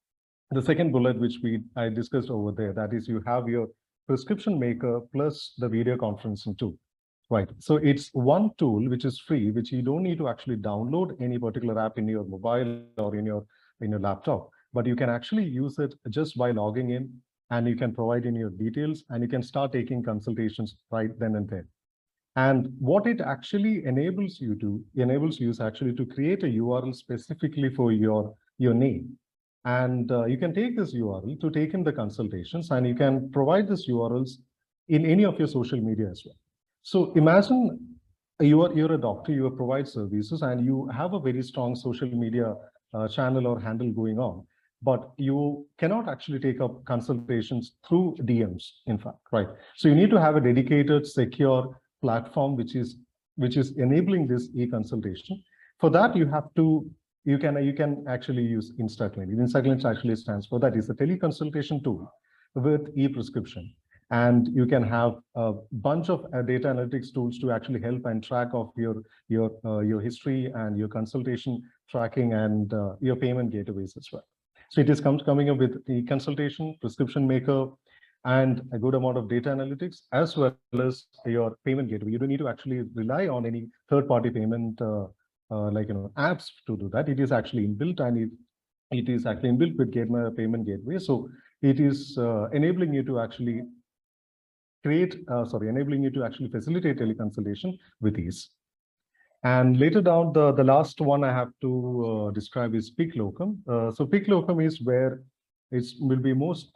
second bullet which I discussed over there. That is, you have your prescription maker plus the video conferencing tool. Right. So it's one tool which is free, which you don't need to actually download any particular app in your mobile or in your laptop, but you can actually use it just by logging in, and you can provide in your details, and you can start taking consultations right then and there. And what it actually enables you is actually to create a URL specifically for your name. And you can take this URL to take in the consultations, and you can provide this URLs in any of your social media as well. So imagine you're a doctor, you provide services, and you have a very strong social media channel or handle going on, but you cannot actually take up consultations through DMs, in fact, right? So you need to have a dedicated, secure platform which is enabling this e-consultation. For that, you can actually use InstaClinic. InstaClinic actually stands for that. It's a teleconsultation tool with e-prescription. And you can have a bunch of data analytics tools to actually help and track of your history and your consultation tracking, and your payment gateways as well. So it is coming up with the consultation, prescription maker, and a good amount of data analytics, as well as your payment gateway. You don't need to actually rely on any third-party payment apps to do that. It is actually inbuilt, and it is actually inbuilt with payment gateway. So it is enabling you to actually facilitate teleconsultation with ease. And later down, the last one I have to describe is Pick Locum. So Pick Locum is where it will be most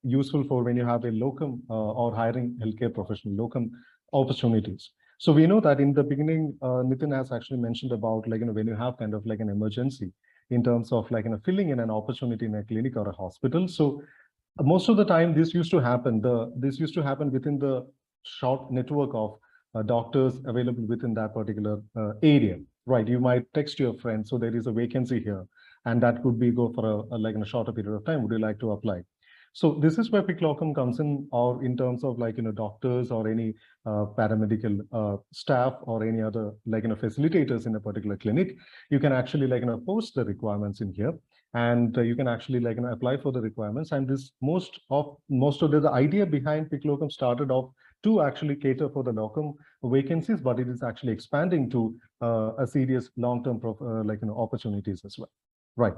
useful for when you have a locum or hiring healthcare professional locum opportunities. So we know that in the beginning, Nitin has actually mentioned about when you have kind of like an emergency in terms of filling in an opportunity in a clinic or a hospital. So most of the time, this used to happen. This used to happen within the short network of doctors available within that particular area, right? You might text your friend, so there is a vacancy here, and that could be go for a shorter period of time. Would you like to apply? So this is where PicLocum comes in, or in terms of doctors or any paramedical staff or any other facilitators in a particular clinic. You can actually post the requirements in here, and you can actually apply for the requirements. And this most of the idea behind PicLocum started off to actually cater for the locum vacancies, but it is actually expanding to a serious long-term opportunities as well, right?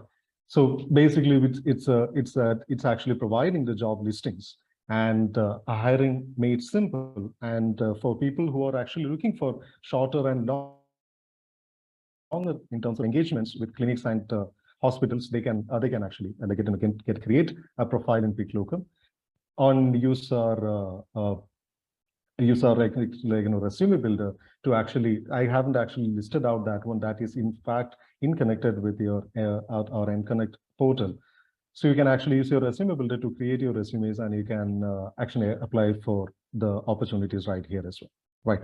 So basically, it's actually providing the job listings and hiring made simple, and for people who are actually looking for shorter and longer in terms of engagements with clinics and hospitals, they can actually create a profile in PicLocum on user use our resume builder to actually, I haven't actually listed out that one that is in fact connected with your our Connect portal. So you can actually use your resume builder to create your resumes, and you can actually apply for the opportunities right here as well. Right.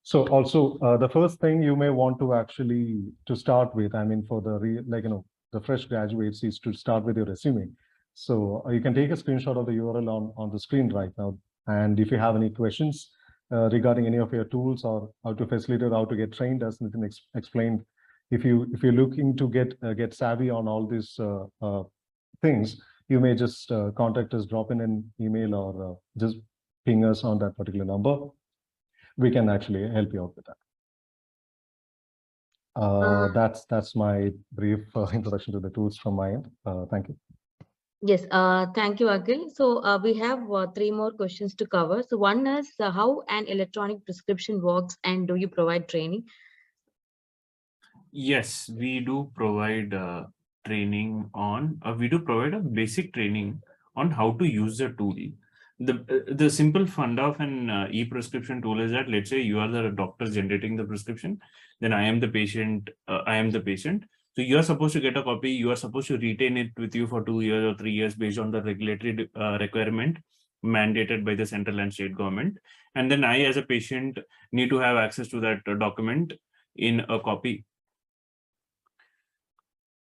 So also the first thing you may want to actually to start with, I mean, for the the fresh graduates, is to start with your resume. So you can take a screenshot of the URL on the screen right now. And if you have any questions regarding any of your tools or how to facilitate, how to get trained, as Nitin explained, if you're looking to get savvy on all these things, you may just contact us, drop in an email, or just ping us on that particular number. We can actually help you out with that. That's my brief introduction to the tools from my end. Thank you. Yes, thank you, Akhil. So we have 3 more questions to cover. So one is how an electronic prescription works, and do you provide training? Yes, we do provide training on, we do provide a basic training on how to use the tool. The simple funda of an e-prescription tool is that, let's say you are the doctor generating the prescription, then I am the patient. So you are supposed to get a copy. You are supposed to retain it with you for 2 years or 3 years based on the regulatory requirement mandated by the central and state government. And then I, as a patient, need to have access to that document in a copy.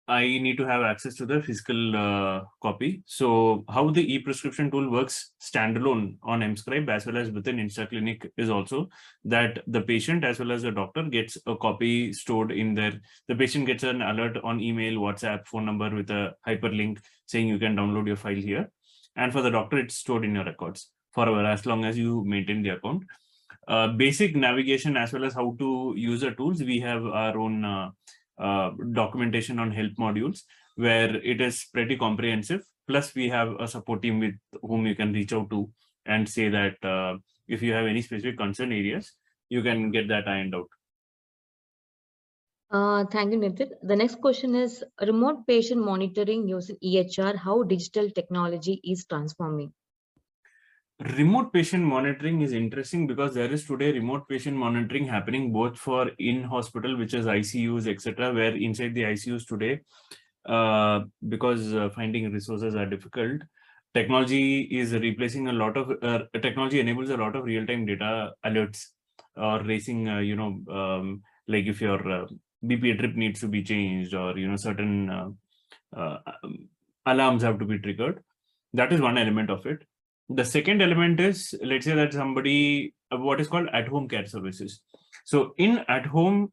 I need to have access to the physical copy. So how the e-prescription tool works standalone on mScribe as well as within InstaClinic is also that the patient as well as the doctor gets a copy stored in there. The patient gets an alert on email, WhatsApp, phone number with a hyperlink saying you can download your file here. And for the doctor, it's stored in your records forever as long as you maintain the account. Basic navigation as well as how to use the tools. We have our own documentation on help modules where it is pretty comprehensive. Plus we have a support team with whom you can reach out to and say that if you have any specific concern areas, you can get that ironed out. Thank you, Nitin. The next question is remote patient monitoring using EHR, how digital technology is transforming. Remote patient monitoring is interesting because there is today remote patient monitoring happening both for in-hospital, which is ICUs, etc., where inside the ICUs today, because finding resources are difficult, technology is replacing a lot of, technology enables a lot of real-time data alerts or raising, like if your BP drip needs to be changed or, certain alarms have to be triggered. That is one element of it. The second element is, let's say that somebody, what is called at-home care services. So in at-home,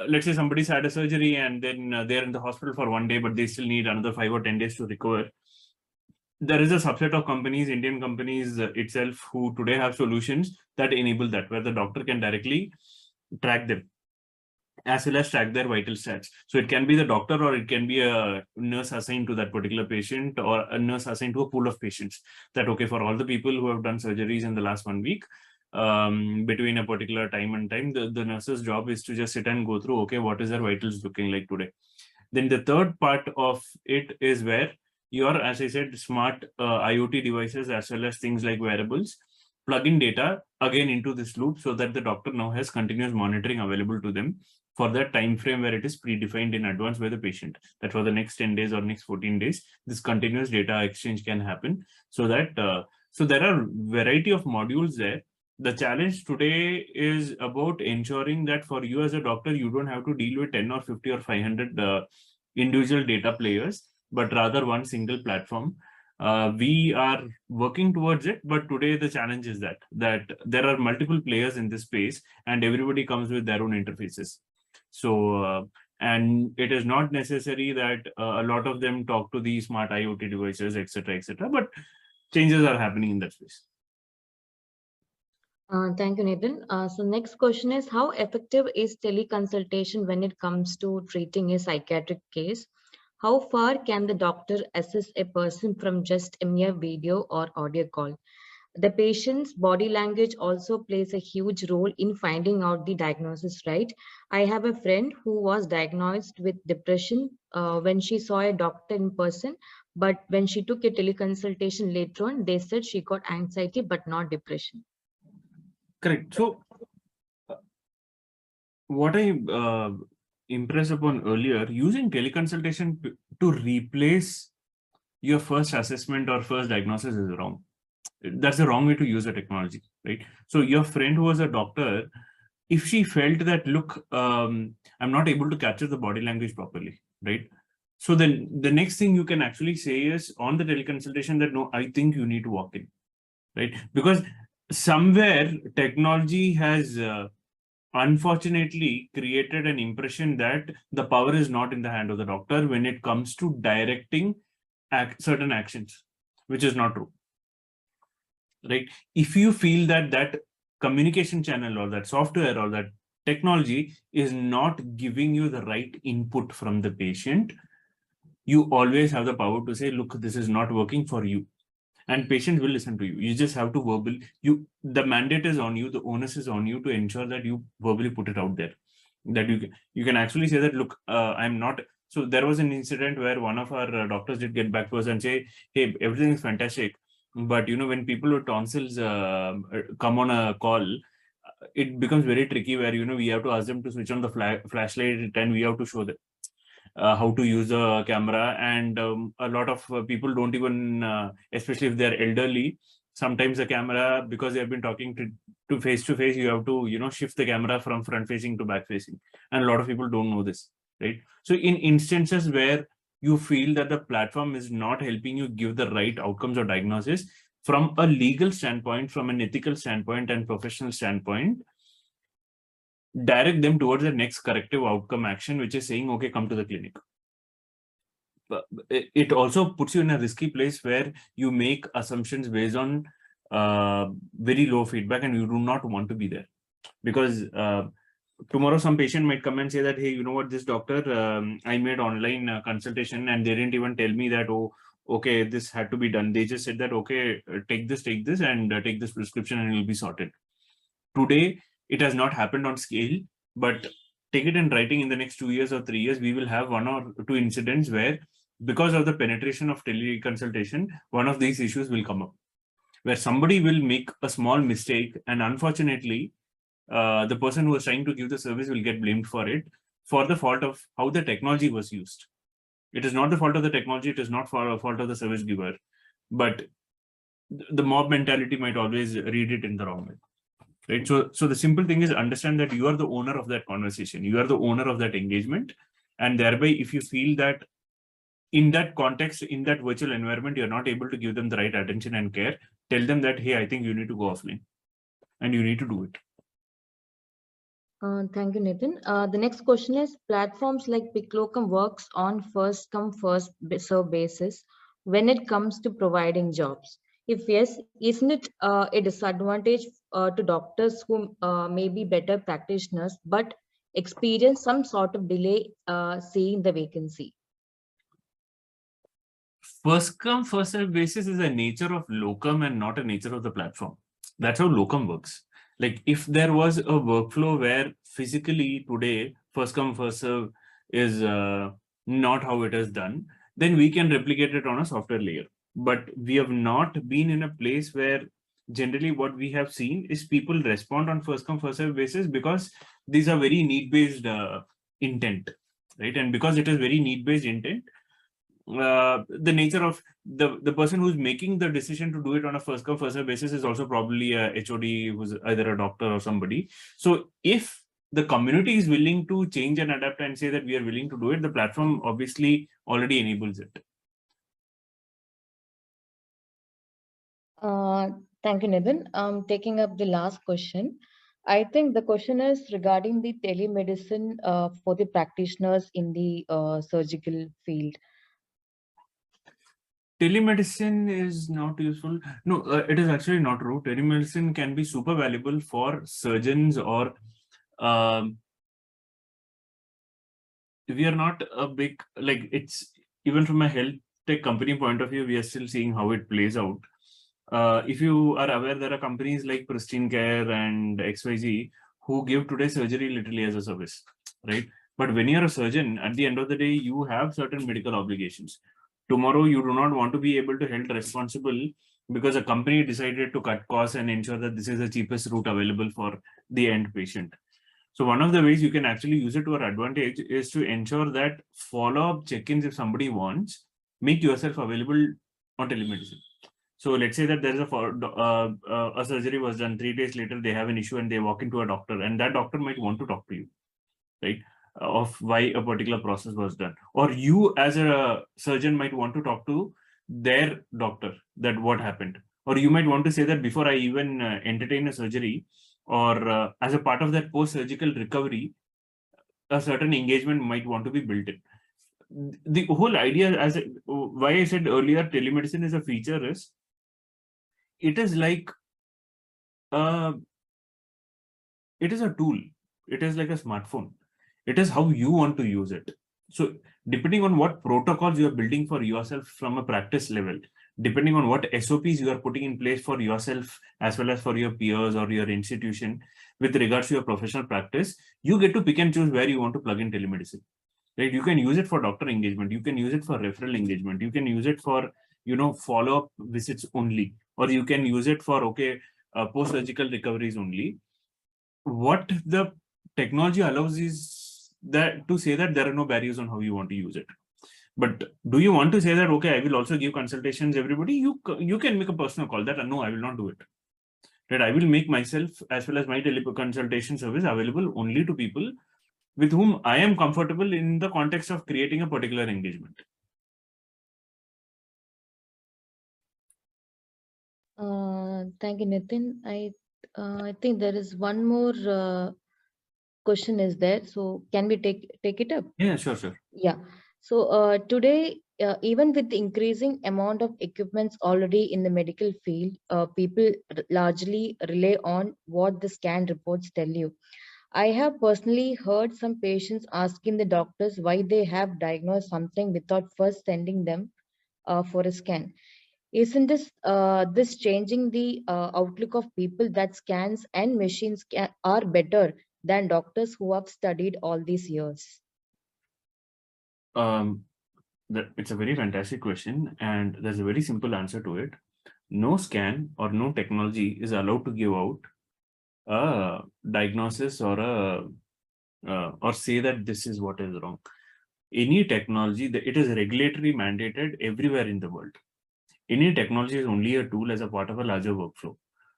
let's say somebody's had a surgery and then they're in the hospital for 1 day, but they still need another 5 or 10 days to recover. There is a subset of companies, Indian companies itself, who today have solutions that enable that, where the doctor can directly track them as well as track their vital stats. So it can be the doctor or it can be a nurse assigned to that particular patient or a nurse assigned to a pool of patients. That, okay, for all the people who have done surgeries in the last 1 week, between a particular time and time, the nurse's job is to just sit and go through, okay, what is their vitals looking like today? Then the third part of it is where your, as I said, smart IoT devices as well as things like wearables plug in data again into this loop so that the doctor now has continuous monitoring available to them for that time frame where it is predefined in advance by the patient, that for the next 10 days or next 14 days, this continuous data exchange can happen. So that so there are variety of modules there. The challenge today is about ensuring that for you as a doctor, you don't have to deal with 10 or 50 or 500 individual data players, but rather one single platform. We are working towards it, but today the challenge is that there are multiple players in this space and everybody comes with their own interfaces. So, and it is not necessary that a lot of them talk to the smart IoT devices, etc., but changes are happening in that space. Thank you, Nathan. So next question is, how effective is teleconsultation when it comes to treating a psychiatric case? How far can the doctor assess a person from just a mere video or audio call? The patient's body language also plays a huge role in finding out the diagnosis, right? I have a friend who was diagnosed with depression when she saw a doctor in person, but when she took a teleconsultation later on, they said she got anxiety but not depression. Correct. So what I impressed upon earlier, using teleconsultation to replace your first assessment or first diagnosis is wrong. That's the wrong way to use the technology, right? So your friend who was a doctor, if she felt that, look, I'm not able to capture the body language properly, right? So then the next thing you can actually say is on the teleconsultation that, no, I think you need to walk in, right? Because somewhere technology has unfortunately created an impression that the power is not in the hand of the doctor when it comes to directing certain actions, which is not true, right? If you feel that that communication channel or that software or that technology is not giving you the right input from the patient, you always have the power to say, look, this is not working for you. And patients will listen to you. You just have to the mandate is on you, the onus is on you to ensure that you verbally put it out there. That you can actually say that, look, I'm not. So there was an incident where one of our doctors did get back to us and say, hey, everything is fantastic. But, when people with tonsils come on a call, it becomes very tricky where, we have to ask them to switch on the flashlight and we have to show them how to use a camera. And a lot of people don't even, especially if they're elderly, sometimes the camera, because they have been talking to face, you have to, shift the camera from front facing to back facing. And a lot of people don't know this, right? So in instances where you feel that the platform is not helping you give the right outcomes or diagnosis from a legal standpoint, from an ethical standpoint and professional standpoint, direct them towards the next corrective outcome action, which is saying, okay, come to the clinic. But it also puts you in a risky place where you make assumptions based on very low feedback, and you do not want to be there. Because tomorrow some patient might come and say that, hey, you know what, this doctor, I made online consultation and they didn't even tell me that, oh, okay, this had to be done. They just said that, okay, take this and take this prescription and it will be sorted. Today, it has not happened on scale, but take it in writing, in the next 2 years or 3 years, we will have 1 or 2 incidents where, because of the penetration of teleconsultation, one of these issues will come up, where somebody will make a small mistake, and unfortunately, the person who was trying to give the service will get blamed for it, for the fault of how the technology was used. It is not the fault of the technology, it is not for a fault of the service giver, but the mob mentality might always read it in the wrong way. Right. So the simple thing is understand that you are the owner of that conversation. You are the owner of that engagement. And thereby, if you feel that in that context, in that virtual environment, you're not able to give them the right attention and care, tell them that, hey, I think you need to go offline and you need to do it. Thank you, Nitin. The next question is, platforms like Piclocum works on first come first serve basis when it comes to providing jobs. If yes, isn't it a disadvantage to doctors who may be better practitioners but experience some sort of delay seeing the vacancy? First come first serve basis is a nature of locum and not a nature of the platform. That's how locum works. Like if there was a workflow where physically today first come first serve is not how it is done, then we can replicate it on a software layer. But we have not been in a place where generally what we have seen is people respond on first come first serve basis, because these are very need based intent, right? And because it is very need based intent, the nature of the person who's making the decision to do it on a first come first serve basis is also probably a HOD who's either a doctor or somebody. So if the community is willing to change and adapt and say that we are willing to do it, the platform obviously already enables it. Thank you, Nitin. Taking up the last question. I think the question is regarding the telemedicine for the practitioners in the surgical field. Telemedicine is not useful. No, it is actually not true. Telemedicine can be super valuable for surgeons, or we are not a big, like, it's even from a health tech company point of view, we are still seeing how it plays out. If you are aware, there are companies like Pristine Care and XYZ who give today surgery literally as a service, right? But when you're a surgeon, at the end of the day, you have certain medical obligations. Tomorrow, you do not want to be able to held responsible because a company decided to cut costs and ensure that this is the cheapest route available for the end patient. So one of the ways you can actually use it to our advantage is to ensure that follow-up check-ins, if somebody wants, make yourself available on telemedicine. So let's say that there is a surgery was done 3 days later, they have an issue and they walk into a doctor, and that doctor might want to talk to you, right? Of why a particular process was done, or you as a surgeon might want to talk to their doctor that what happened, or you might want to say that before I even entertain a surgery, or as a part of that post-surgical recovery, a certain engagement might want to be built in. The whole idea, why I said earlier telemedicine is a feature, is it is like it is a tool. It is like a smartphone. It is how you want to use it. So depending on what protocols you are building for yourself from a practice level, depending on what SOPs you are putting in place for yourself as well as for your peers or your institution with regards to your professional practice, you get to pick and choose where you want to plug in telemedicine. Right? You can use it for doctor engagement. You can use it for referral engagement. You can use it for, follow-up visits only, or you can use it for, post-surgical recoveries only. What the technology allows is that to say that there are no barriers on how you want to use it. But do you want to say that, okay, I will also give consultations, everybody? You can make a personal call that, no, I will not do it. Right? I will make myself as well as my teleconsultation service available only to people with whom I am comfortable in the context of creating a particular engagement. Thank you, Nitin. I think there is one more question is there. So can we take it up? Yeah, sure. Yeah. So today, even with the increasing amount of equipments already in the medical field, people largely rely on what the scan reports tell you. I have personally heard some patients asking the doctors why they have diagnosed something without first sending them for a scan. Isn't this changing the outlook of people that scans and machines are better than doctors who have studied all these years? It's a very fantastic question, and there's a very simple answer to it. No scan or no technology is allowed to give out a diagnosis or or say that this is what is wrong. Any technology, it is regulatory mandated everywhere in the world. Any technology is only a tool as a part of a larger workflow.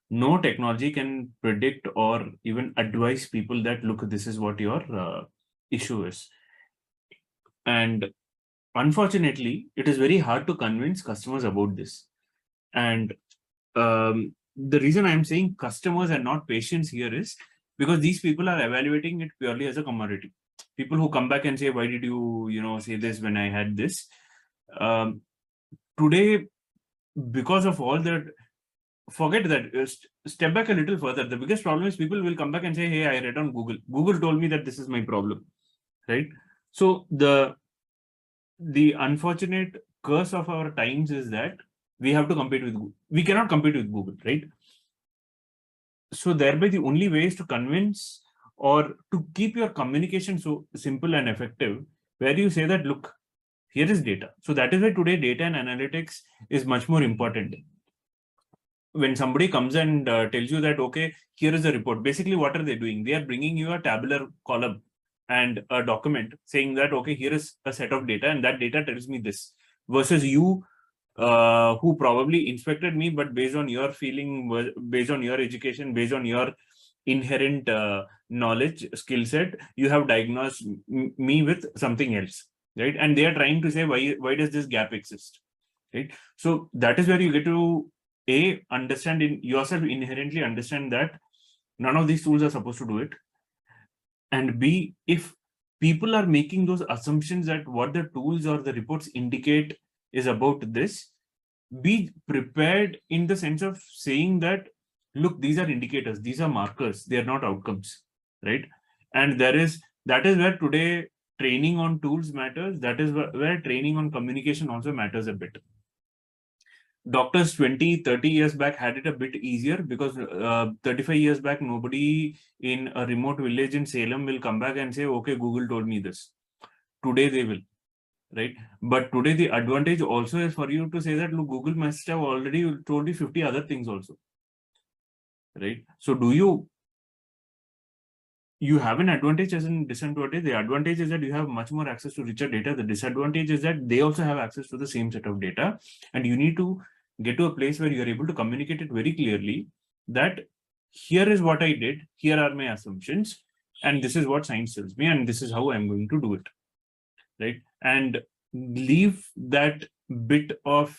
No technology can predict or even advise people that, look, this is what your issue is. And unfortunately, it is very hard to convince customers about this. And the reason I'm saying customers and not patients here is because these people are evaluating it purely as a commodity. People who come back and say, why did you, say this when I had this? Today, because of all that, forget that, step back a little further. The biggest problem is people will come back and say, hey, I read on Google. Google told me that this is my problem, right? So the unfortunate curse of our times is that we have to compete with Google. We cannot compete with Google, right? So thereby the only way is to convince or to keep your communication so simple and effective, where you say that, look, here is data. So that is why today data and analytics is much more important. When somebody comes and tells you that, okay, here is a report, basically what are they doing? They are bringing you a tabular column and a document saying that, okay, here is a set of data and that data tells me this, versus you who probably inspected me, but based on your feeling, based on your education, based on your inherent knowledge, skill set, you have diagnosed me with something else, right? And they are trying to say, why does this gap exist, right? So that is where you get to understand in yourself, inherently understand that none of these tools are supposed to do it. And B, if people are making those assumptions that what the tools or the reports indicate is about this, be prepared in the sense of saying that, look, these are indicators, these are markers, they are not outcomes, right? And that is where today training on tools matters. That is where training on communication also matters a bit. Doctors 20, 30 years back had it a bit easier because 35 years back, nobody in a remote village in Salem will come back and say, okay, Google told me this. Today they will. right? But today the advantage also is for you to say that, look, Google must have already told you 50 other things also, right? So you have an advantage as a disadvantage. The advantage is that you have much more access to richer data. The disadvantage is that they also have access to the same set of data, and you need to get to a place where you are able to communicate it very clearly that here is what I did, here are my assumptions, and this is what science tells me, and this is how I'm going to do it, right? And leave that bit of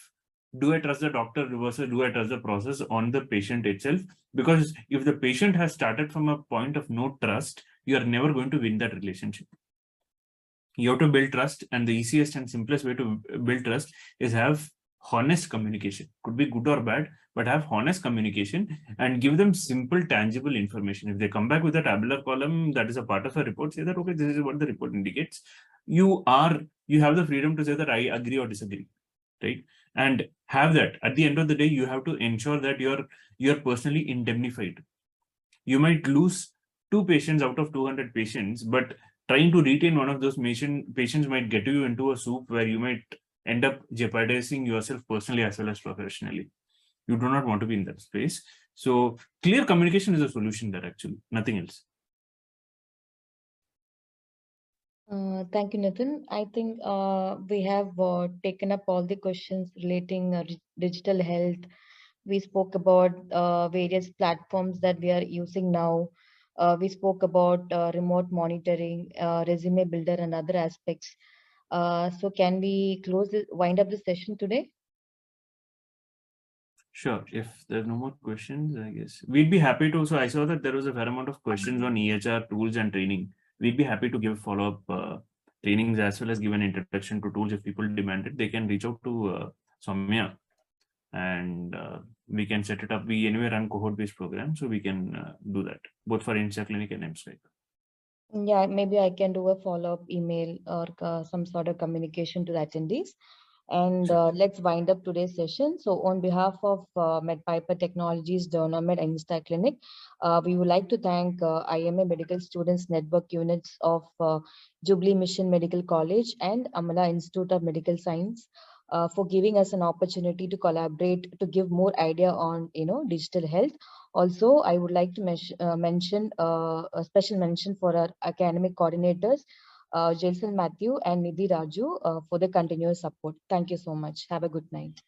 do I trust the doctor versus do I trust the process on the patient itself? Because if the patient has started from a point of no trust, you are never going to win that relationship. You have to build trust, and the easiest and simplest way to build trust is have honest communication. Could be good or bad, but have honest communication and give them simple, tangible information. If they come back with a tabular column that is a part of a report, say that, okay, this is what the report indicates. You have the freedom to say that I agree or disagree, right? And have that. At the end of the day, you have to ensure that you're personally indemnified. You might lose 2 patients out of 200 patients, but trying to retain one of those patients might get you into a soup where you might end up jeopardizing yourself personally as well as professionally. You do not want to be in that space. So clear communication is a solution there, actually, nothing else. Thank you, Nitin. I think we have taken up all the questions relating digital health. We spoke about various platforms that we are using now. We spoke about remote monitoring, resume builder, and other aspects. So can we wind up the session today? Sure. If there are no more questions, I guess we'd be happy to. So I saw that there was a fair amount of questions on EHR tools and training. We'd be happy to give follow-up trainings as well as give an introduction to tools. If people demand it, they can reach out to Soumya, and we can set it up. We anyway run cohort-based programs, so we can do that both for Insta Clinic and MSkype. Yeah, maybe I can do a follow-up email or some sort of communication to the attendees. And let's wind up today's session. So on behalf of MedPiper Technologies, Dernomed and Insta Clinic, we would like to thank IMA Medical Students Network Units of Jubilee Mission Medical College and Amala Institute of Medical Science for giving us an opportunity to collaborate to give more idea on digital health. Also, I would like to mention a special mention for our academic coordinators, Jason Matthew and Nidhi Raju, for the continuous support. Thank you so much. Have a good night.